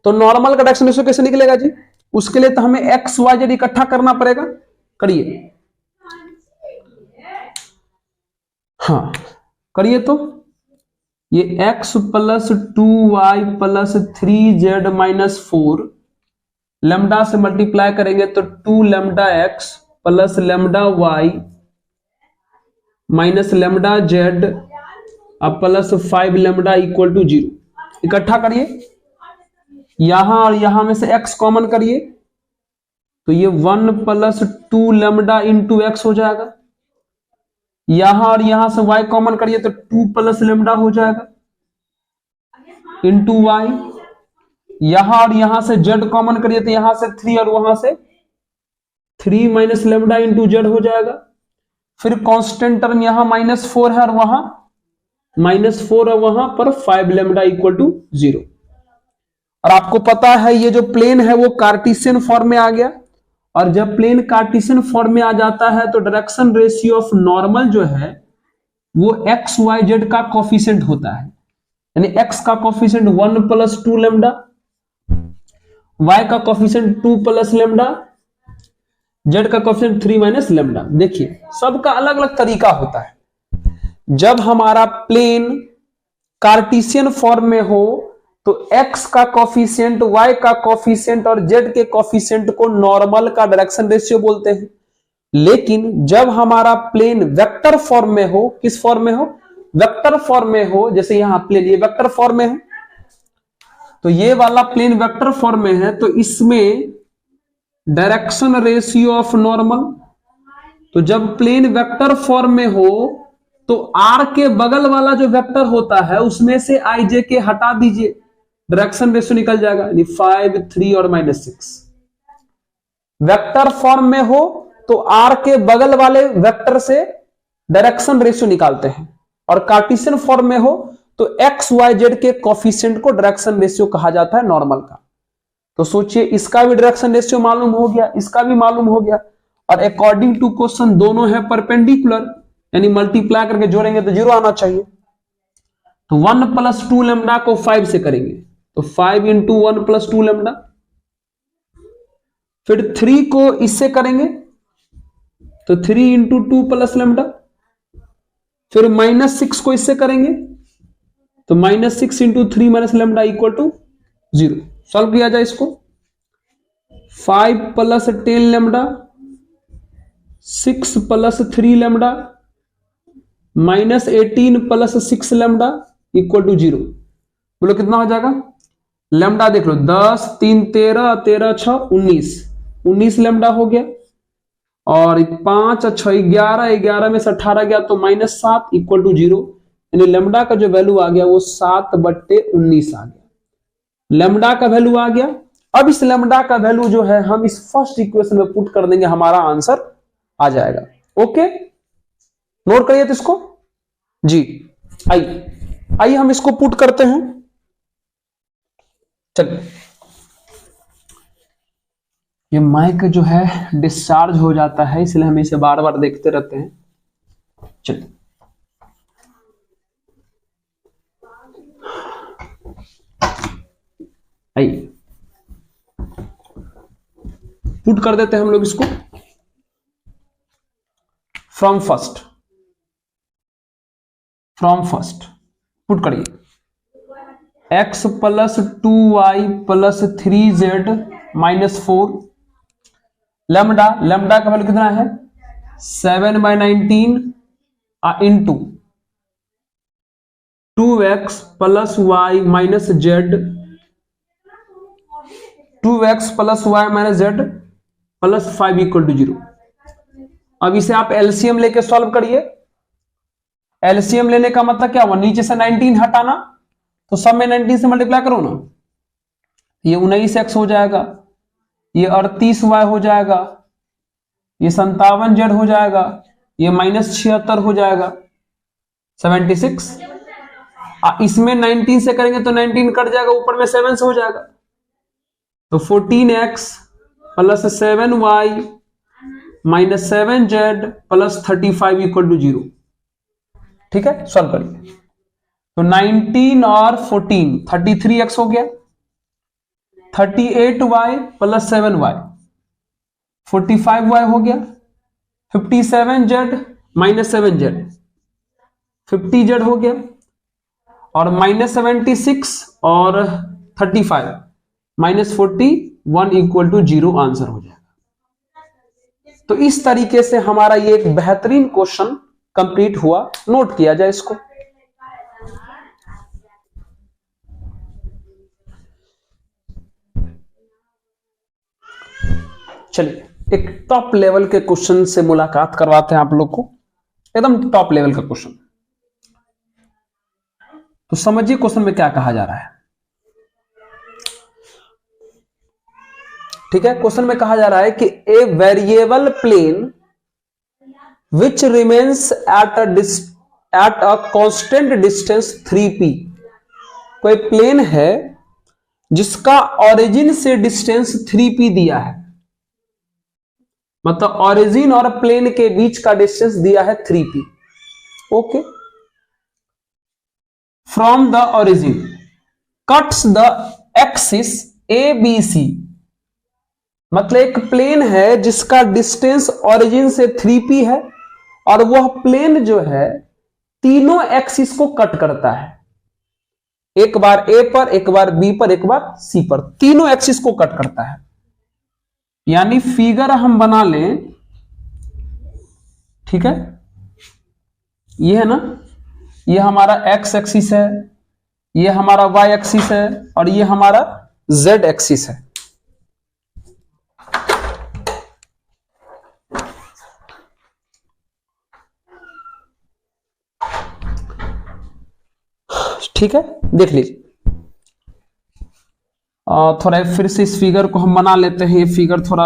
तो नॉर्मल का डायरेक्शन रेशियो कैसे निकलेगा जी, उसके लिए तो हमें एक्स वाई जेड इकट्ठा करना पड़ेगा। करिए, हाँ करिए। तो ये x plus 2y plus 3z minus 4 lambda से मल्टीप्लाई करेंगे तो 2 lambda x plus lambda y minus lambda z अब प्लस 5 लेमडा इक्वल टू 0। इकट्ठा करिए, यहां और यहां में से x कॉमन करिए तो ये 1 प्लस 2 लेमडा इंटू एक्स हो जाएगा। यहां और यहां से y कॉमन करिए तो 2 प्लस लेमडा हो जाएगा इंटू वाई। यहां और यहां से z कॉमन करिए तो यहां से 3 और वहां से 3 माइनस लेमडा इंटू जेड हो जाएगा। फिर कांस्टेंट टर्म यहां -4 है और वहां -4 और वहां पर 5 लेमडा इक्वल टू 0। और आपको पता है ये जो प्लेन है वो कार्टेशियन फॉर्म में आ गया, और जब प्लेन कार्टेशियन फॉर्म में आ जाता है तो डायरेक्शन रेशियो ऑफ नॉर्मल जो है वो एक्स वाई जेड का कोफिशिएंट होता है। यानी एक्स का कोफिशिएंट 1 प्लस 2 लेमडा, वाई का कोफिशिएंट 2 प्लस लेमडा, जेड का कोफिशिएंट 3 माइनस लेमडा। देखिए सबका अलग अलग तरीका होता है। जब हमारा प्लेन कार्टेशियन फॉर्म में हो तो x का कोफिशिएंट, y का कोफिशिएंट और z के कोफिशिएंट को नॉर्मल का डायरेक्शन रेशियो बोलते हैं। लेकिन जब हमारा प्लेन वेक्टर फॉर्म में हो, किस फॉर्म में हो, वेक्टर फॉर्म में हो, जैसे यहां प्लेन ये वेक्टर फॉर्म में है, तो ये वाला प्लेन वेक्टर फॉर्म में है तो इसमें डायरेक्शन रेशियो ऑफ नॉर्मल, तो जब प्लेन वेक्टर फॉर्म में हो तो r के बगल वाला जो वेक्टर होता है उसमें से ij के हटा दीजिए, डायरेक्शन रेशियो निकल जाएगा, यानी 5, 3 और -6। वेक्टर फॉर्म में हो तो r के बगल वाले वेक्टर से डायरेक्शन रेशियो निकालते हैं, और कार्टेशियन फॉर्म में हो तो एक्स वाई जेड के कोफिशिएंट को डायरेक्शन रेशियो कहा जाता है नॉर्मल का। तो सोचिए इसका भी डायरेक्शन रेशियो मालूम हो गया, इसका भी मालूम हो गया, और अकॉर्डिंग टू क्वेश्चन दोनों है परपेंडिकुलर, यानी मल्टीप्लाई करके जोड़ेंगे तो 0 आना चाहिए। तो 1 प्लस 2 लेमडा को 5 से करेंगे तो 5 इंटू 1 प्लस 2 लेमडा। फिर 3 को इससे करेंगे तो 3 इंटू 2 प्लस लेमडा, फिर -6 को इससे करेंगे तो -6 into 3 minus lambda equal to 0। Solve किया जाए इसको, 5 plus 10 lambda, 6 plus 3 lambda, -18 plus 6 lambda equal to 0। बोलो कितना हो जाएगा? लेमडा देख लो, 10 3 13, 13 6 19 लेमडा हो गया, और 5 6 11, 11 में से 18 गया तो -7 इक्वल टू 0। यानी लेमडा का जो वैल्यू आ गया वो 7/19 आ गया, लेमडा का वैल्यू आ गया। अब इस लेमडा का वैल्यू जो है हम इस फर्स्ट इक्वेशन में पुट कर देंगे, हमारा आंसर आ जाएगा। ओके, नोट करिए तो इसको जी। आइए हम इसको पुट करते हैं। चलिए, ये माइक जो है डिस्चार्ज हो जाता है, इसलिए हम इसे बार बार देखते रहते हैं। चलिए, आइए पुट कर देते हैं हम लोग इसको। फ्रॉम फर्स्ट पुट करिए, x plus 2y plus 3z minus 4, lambda का वैल्यू कितना है? 7/19 into 2x plus y minus z, 2x plus y minus z plus 5 equal to 0। अब इसे आप एलसीएम लेके सॉल्व करिए। एलसीएम लेने का मतलब क्या हुआ? नीचे से 19 हटाना, तो सब में 19 से मल्टीप्लाई करो ना, ये 19x हो जाएगा, ये 38y हो जाएगा, ये 57z हो जाएगा, ये -76 हो जाएगा, 76। इसमें 19 से करेंगे तो 19 कट जाएगा, ऊपर में 7 से हो जाएगा, तो 14x plus 7y minus 7z plus 35 equal to 0। ठीक है, सॉल्व करिए। तो 19 और 14 33x हो गया, 38y प्लस 7y 45y हो गया, 57z माइनस 7z 50z हो गया, और -76 और 35 -41 इक्वल टू 0 आंसर हो जाएगा। तो इस तरीके से हमारा ये एक बेहतरीन क्वेश्चन कंप्लीट हुआ। नोट किया जाए इसको। चलिए, एक टॉप लेवल के क्वेश्चन से मुलाकात करवाते हैं आप लोग को, एकदम टॉप लेवल का क्वेश्चन। तो समझिए क्वेश्चन में क्या कहा जा रहा है। ठीक है, क्वेश्चन में कहा जा रहा है कि a variable plane which remains at a constant distance 3p। कोई प्लेन है जिसका ओरिजिन से डिस्टेंस 3p दिया है, मतलब ओरिजिन और प्लेन के बीच का डिस्टेंस दिया है 3p। Okay, from the origin cuts the axis ABC। मतलब एक प्लेन है जिसका डिस्टेंस ओरिजिन से 3p है, और वह प्लेन जो है तीनों एक्सिस को कट करता है, एक बार A पर, एक बार B पर, एक बार C पर, तीनों एक्सिस को कट करता है। यानी फिगर हम बना लें, ठीक है, ये है ना, ये हमारा x एक्सिस है, ये हमारा y एक्सिस है, और ये हमारा z एक्सिस है। ठीक है, देख लीजिए। थोड़ा फिर से इस फिगर को हम बना लेते हैं, ये फिगर थोड़ा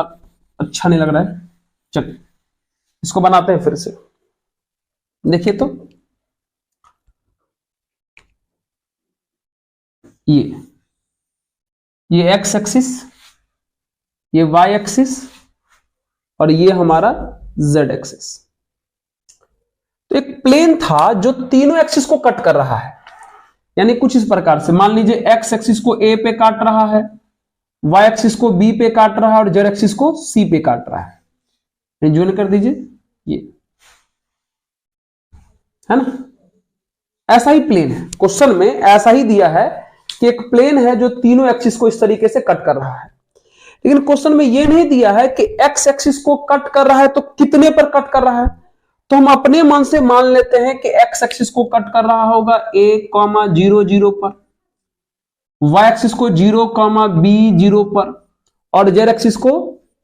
अच्छा नहीं लग रहा है। चलिए इसको बनाते हैं फिर से। देखिए तो ये x एक्सिस, ये y एक्सिस, और ये हमारा z एक्सिस। तो एक प्लेन था जो तीनों एक्सिस को कट कर रहा है। यानी कुछ इस प्रकार से मान लीजिए x एक्सिस को A पे काट रहा है, y एक्सिस को B पे काट रहा है, और z एक्सिस को C पे काट रहा है। ज्वाइन कर दीजिए। ये है ना, ऐसा ही प्लेन है। क्वेश्चन में ऐसा ही दिया है कि एक प्लेन है जो तीनों एक्सिस को इस तरीके से कट कर रहा है, लेकिन क्वेश्चन में यह नहीं दिया है कि एक्स एक्सिस को कट कर रहा है तो कितने पर कट कर रहा है। तो हम अपने मन से मान लेते हैं कि एक्स एक्सिस को कट कर रहा होगा a,0,0 पर, y एक्सिस को 0,b,0 पर, और z एक्सिस को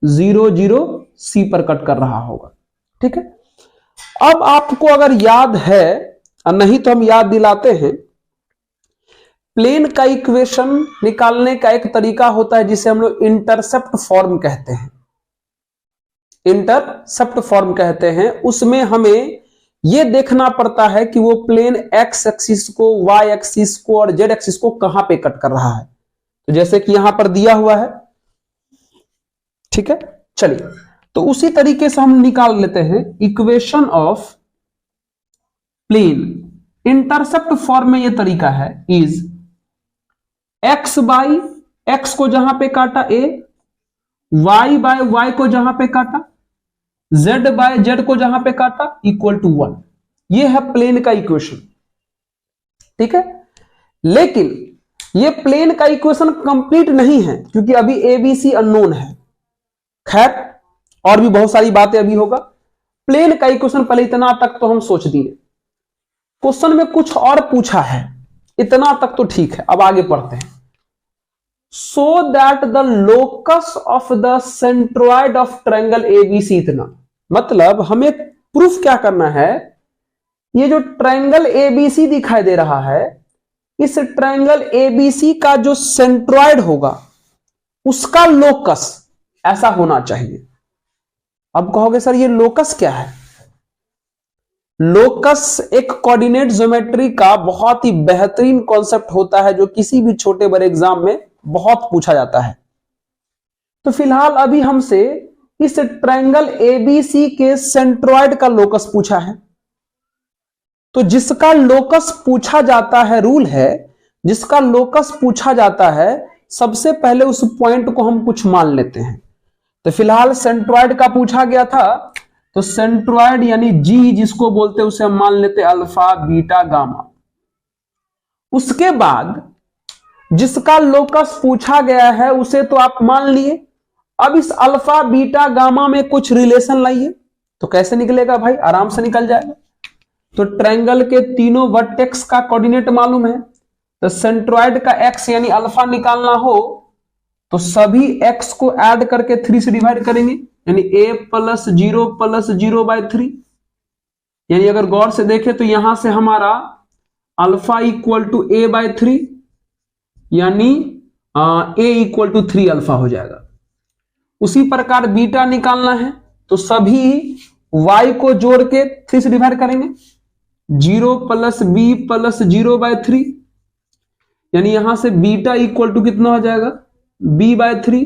0,0,c पर कट कर रहा होगा। ठीक है, अब आपको अगर याद है, और नहीं तो हम याद दिलाते हैं, प्लेन का इक्वेशन निकालने का एक तरीका होता है जिसे हम लोग इंटरसेप्ट फॉर्म कहते हैं। इंटरसेप्ट फॉर्म कहते हैं, उसमें हमें यह देखना पड़ता है कि वो प्लेन एक्स एक्सिस को, वाई एक्सिस को और जेड एक्सिस को कहां पे कट कर रहा है। तो जैसे कि यहां पर दिया हुआ है, ठीक है, चलिए तो उसी तरीके से हम निकाल लेते हैं equation of plane. Intercept form में यह तरीका है, इज एक्स बाई एक्स को जहां पे काटा a, y बाय y को जहां पे काटा, z बाय z को जहां पे काटा, इक्वल टू 1। यह है प्लेन का इक्वेशन। ठीक है, लेकिन यह प्लेन का इक्वेशन कंप्लीट नहीं है क्योंकि अभी ABC अननोन है। खैर, और भी बहुत सारी बातें अभी होगा। प्लेन का इक्वेशन पहले इतना तक तो हम सोच दिए, क्वेश्चन में कुछ और पूछा है, इतना तक तो ठीक है। अब आगे पढ़ते हैं। So that the locus of the centroid of triangle ABC, इतना मतलब हमें प्रूफ क्या करना है, ये जो ट्रायंगल ABC दिखाई दे रहा है, इस ट्रायंगल ABC का जो सेंट्रॉइड होगा उसका लोकस ऐसा होना चाहिए। अब कहोगे सर ये लोकस क्या है? लोकस एक कोऑर्डिनेट ज्योमेट्री का बहुत ही बेहतरीन कॉन्सेप्ट होता है जो किसी भी छोटे बड़े एग्जाम में बहुत पूछा जाता है। तो फिलहाल अभी हमसे इस ट्रायंगल ABC के सेंट्रॉइड का लोकस पूछा है। तो जिसका लोकस पूछा जाता है, रूल है, जिसका लोकस पूछा जाता है, सबसे पहले उस पॉइंट को हम कुछ मान लेते हैं। तो फिलहाल सेंट्रॉइड का पूछा गया था, तो सेंट्रॉइड यानी जी जिसको बोलते हैं उसे हम मान लेते हैं अल्फा बीटा गामा। उसके बाद जिसका लोकस पूछा गया है उसे तो आप मान लिए। अब इस अल्फा बीटा गामा में कुछ रिलेशन लाइए। तो कैसे निकलेगा भाई? आराम से निकल जाएगा। तो ट्रायंगल के तीनों वर्टेक्स का कोऑर्डिनेट मालूम है, तो सेंट्रॉइड का एक्स यानी अल्फा निकालना हो तो सभी एक्स को ऐड करके 3 से डिवाइड करेंगे, यानी a + 0 + 0/3। यानी अगर गौर से देखें तो यहां से हमारा अल्फा इक्वल टू a/3, यानी a इक्वल टू 3 अल्फा हो जाएगा। उसी प्रकार बीटा निकालना है तो सभी y को जोड़ के 3 से डिवाइड करेंगे, 0 + b + 0/3, यानी यहां से बीटा इक्वल टू कितना हो जाएगा? b/3।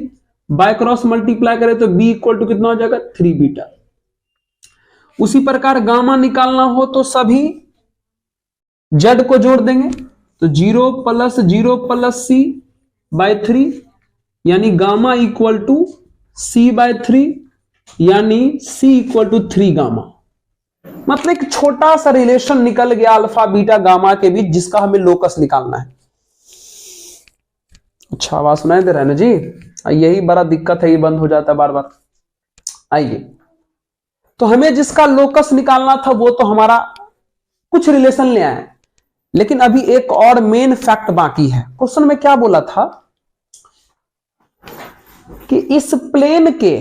बाय क्रॉस मल्टीप्लाई करें तो b इक्वल टू कितना हो जाएगा? 3 बीटा। उसी प्रकार गामा निकालना हो तो सभी z को जोड़ देंगे, तो 0 + 0 + c/3, यानी गामा इक्वल टू c/3, यानी c इक्वल टू 3 गामा। मतलब एक छोटा सा रिलेशन निकल गया अल्फा बीटा गामा के बीच, जिसका हमें लोकस निकालना है। अच्छा, आवाज सुनाई दे रहा है ना जी? यही बड़ा दिक्कत है, ये बंद हो जाता है बार बार। आइए, तो हमें जिसका लोकस निकालना था वो तो हमारा कुछ रिलेशन ले आए, लेकिन अभी एक और मेन फैक्ट बाकी है। क्वेश्चन में क्या बोला था कि इस प्लेन के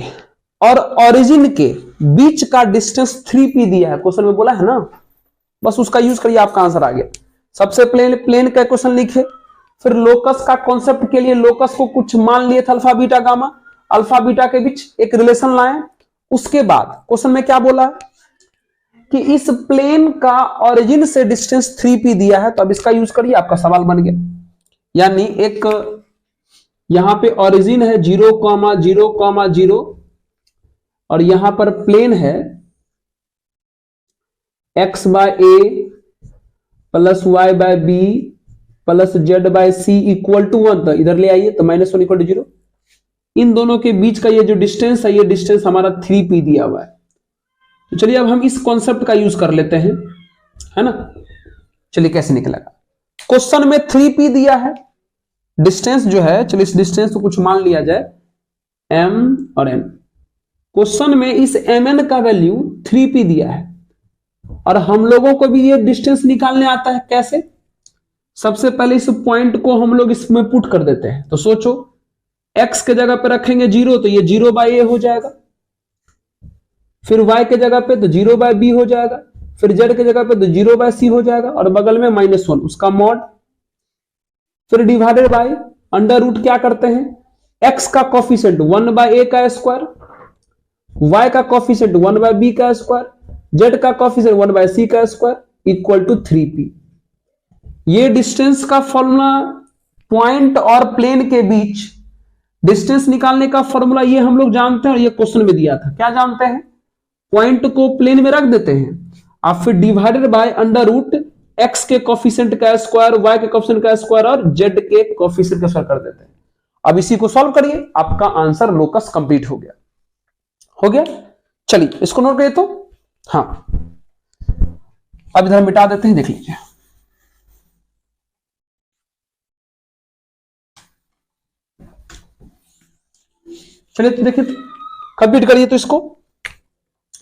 और ओरिजिन के बीच का डिस्टेंस 3p दिया है। क्वेश्चन में बोला है ना, बस उसका यूज करिए, आपका आंसर आ गया। सबसे प्लेन का क्वेश्चन लिखे, फिर लोकस का कॉन्सेप्ट के लिए लोकस को कुछ मान लिए थे alpha beta gamma, alpha beta के बीच एक रिलेशन लाए। उसके बाद क्वेश्चन में क्या बोला कि इस प्लेन का ओरिजिन से डिस्टेंस 3p दिया है, तो अब इसका यूज करिए, आपका सवाल बन गया। यानी एक यहां पे ओरिजिन है 0,0,0 और यहां पर प्लेन है x/a + y/b + z/c equal to 1। तो इधर ले आइए, तो -1 इक्वल टू 0। इन दोनों के बीच का ये जो डिस्टेंस है, ये डिस्टेंस हमारा 3p दिया हुआ है। तो चलिए अब हम इस कॉन्सेप्ट का यूज कर लेते हैं, है ना। चलिए कैसे निकलेगा। क्वेश्चन में 3p दिया है, डिस्टेंस जो है, चलिए इस डिस्टेंस को कुछ मान लिया जाए m और n। क्वेश्चन में इस mn का वैल्यू 3p दिया है और हम लोगों को भी ये डिस्टेंस निकालने आता है। कैसे? सबसे पहले इस पॉइंट को हम लोग इसमें पुट कर देते हैं। तो सोचो x के जगह पे रखेंगे 0 तो ये 0/a हो जाएगा, फिर y के जगह पे तो 0/b हो जाएगा, फिर z के जगह पे तो 0/c हो जाएगा और बगल में -1 उसका मॉड, फिर डिवाइडेड बाय अंडर रूट क्या करते हैं, x का कॉफिशिएंट 1/a का स्क्वायर, y का कॉफिशिएंट 1/b का स्क्वायर, z का कॉफिशिएंट 1/c का स्क्वायर इक्वल टू 3p। ये डिस्टेंस का फॉर्मूला, पॉइंट और प्लेन के बीच डिस्टेंस निकालने का फॉर्मूला ये हम लोग जानते हैं और ये क्वेश्चन में दिया था। क्या जानते हैं? पॉइंट को प्लेन में रख देते हैं और फिर divided by under root x के कोफिशिएंट का स्क्वायर, y के कोफिशिएंट का स्क्वायर और z के कोफिशिएंट का स्क्वायर कर देते हैं। अब इसी को सॉल्व करिए, आपका आंसर लोकस कंप्लीट हो गया। हो गया? चलिए इसको नोट करिए। तो हाँ, अब इधर मिटा देते हैं, देख लीजिए। चलिए तो देखिए, कंप्लीट करिए। तो इसको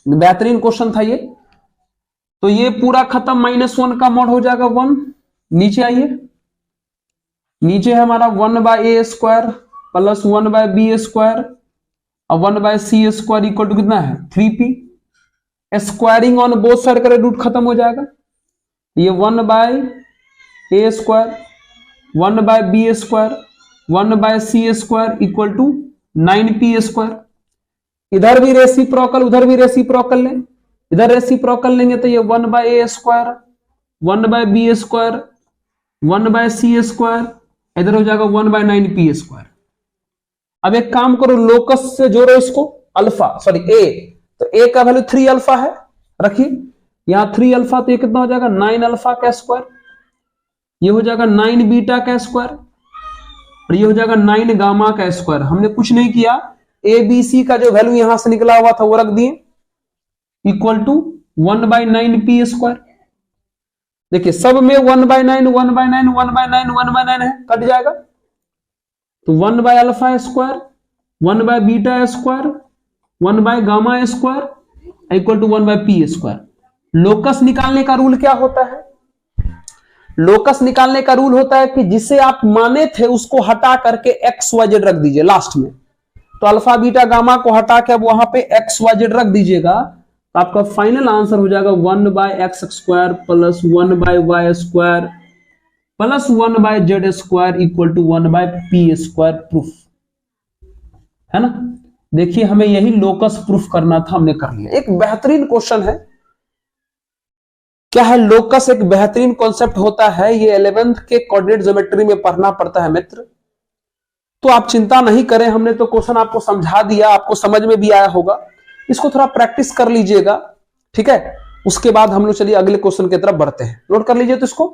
बेहतरीन क्वेश्चन था ये। तो ये पूरा खत्म, -1 का मॉड हो जाएगा 1। नीचे आइए, नीचे है हमारा 1/a square plus 1/b square और 1/c स्क्वायर इक्वल टू कितना है 3p। Squaring on both side करे रूट खत्म हो जाएगा। ये 1/a square 1/b square 1/c square equal to 9p square. इधर भी रेसिप्रोकल, उधर भी रेसिप्रोकल लें, इधर रेसिप्रोकल लेंगे तो ये 1/a square 1/b square 1/c square, इधर हो जाएगा 1/9p स्क्वायर। अब एक काम करो, लोकस से जोड़ो इसको, अल्फा सॉरी a, तो a का वैल्यू 3 अल्फा है, रखिए यहां 3 अल्फा, तो ये कितना हो जाएगा 9 अल्फा का स्क्वायर, ये हो जाएगा 9 बीटा का स्क्वायर और ये हो जाएगा 9 गामा का स्क्वायर। हमने कुछ नहीं किया, ए बी सी का जो वैल्यू यहां से निकला हुआ था वो रख दिए इक्वल टू 1/9p स्क्वायर। देखिए सब में 1/9 1/9 1/9 1/9 है, कट जाएगा तो alpha square beta square gamma square equal to 1/p square. Locus निकालने का रूल क्या होता है? लोकस निकालने का रूल होता है कि जिसे आप माने थे उसको हटा करके XYZ रख दीजिए लास्ट में। तो अल्फा बीटा गामा को हटा के अब वहां पे XYZ रख दीजिएगा, तो आपका फाइनल आंसर हो जाएगा 1/x square plus 1/y square plus 1/z square equal to 1/p square. Proof है ना। देखिए हमें यही लोकस प्रूफ करना था, हमने कर लिया। एक बेहतरीन क्वेश्चन है। क्या है लोकस? एक बेहतरीन कॉन्सेप्ट होता है, ये 11th के कोऑर्डिनेट ज्योमेट्री में पढ़ना पड़ता है मित्र। तो आप चिंता नहीं करें, हमने तो क्वेश्चन आपको समझा दिया, आपको समझ में भी आया होगा। इसको थोड़ा प्रैक्टिस कर लीजिएगा, ठीक है। उसके बाद हम लोग चलिए अगले क्वेश्चन की तरफ बढ़ते हैं। नोट कर लीजिए तो इसको।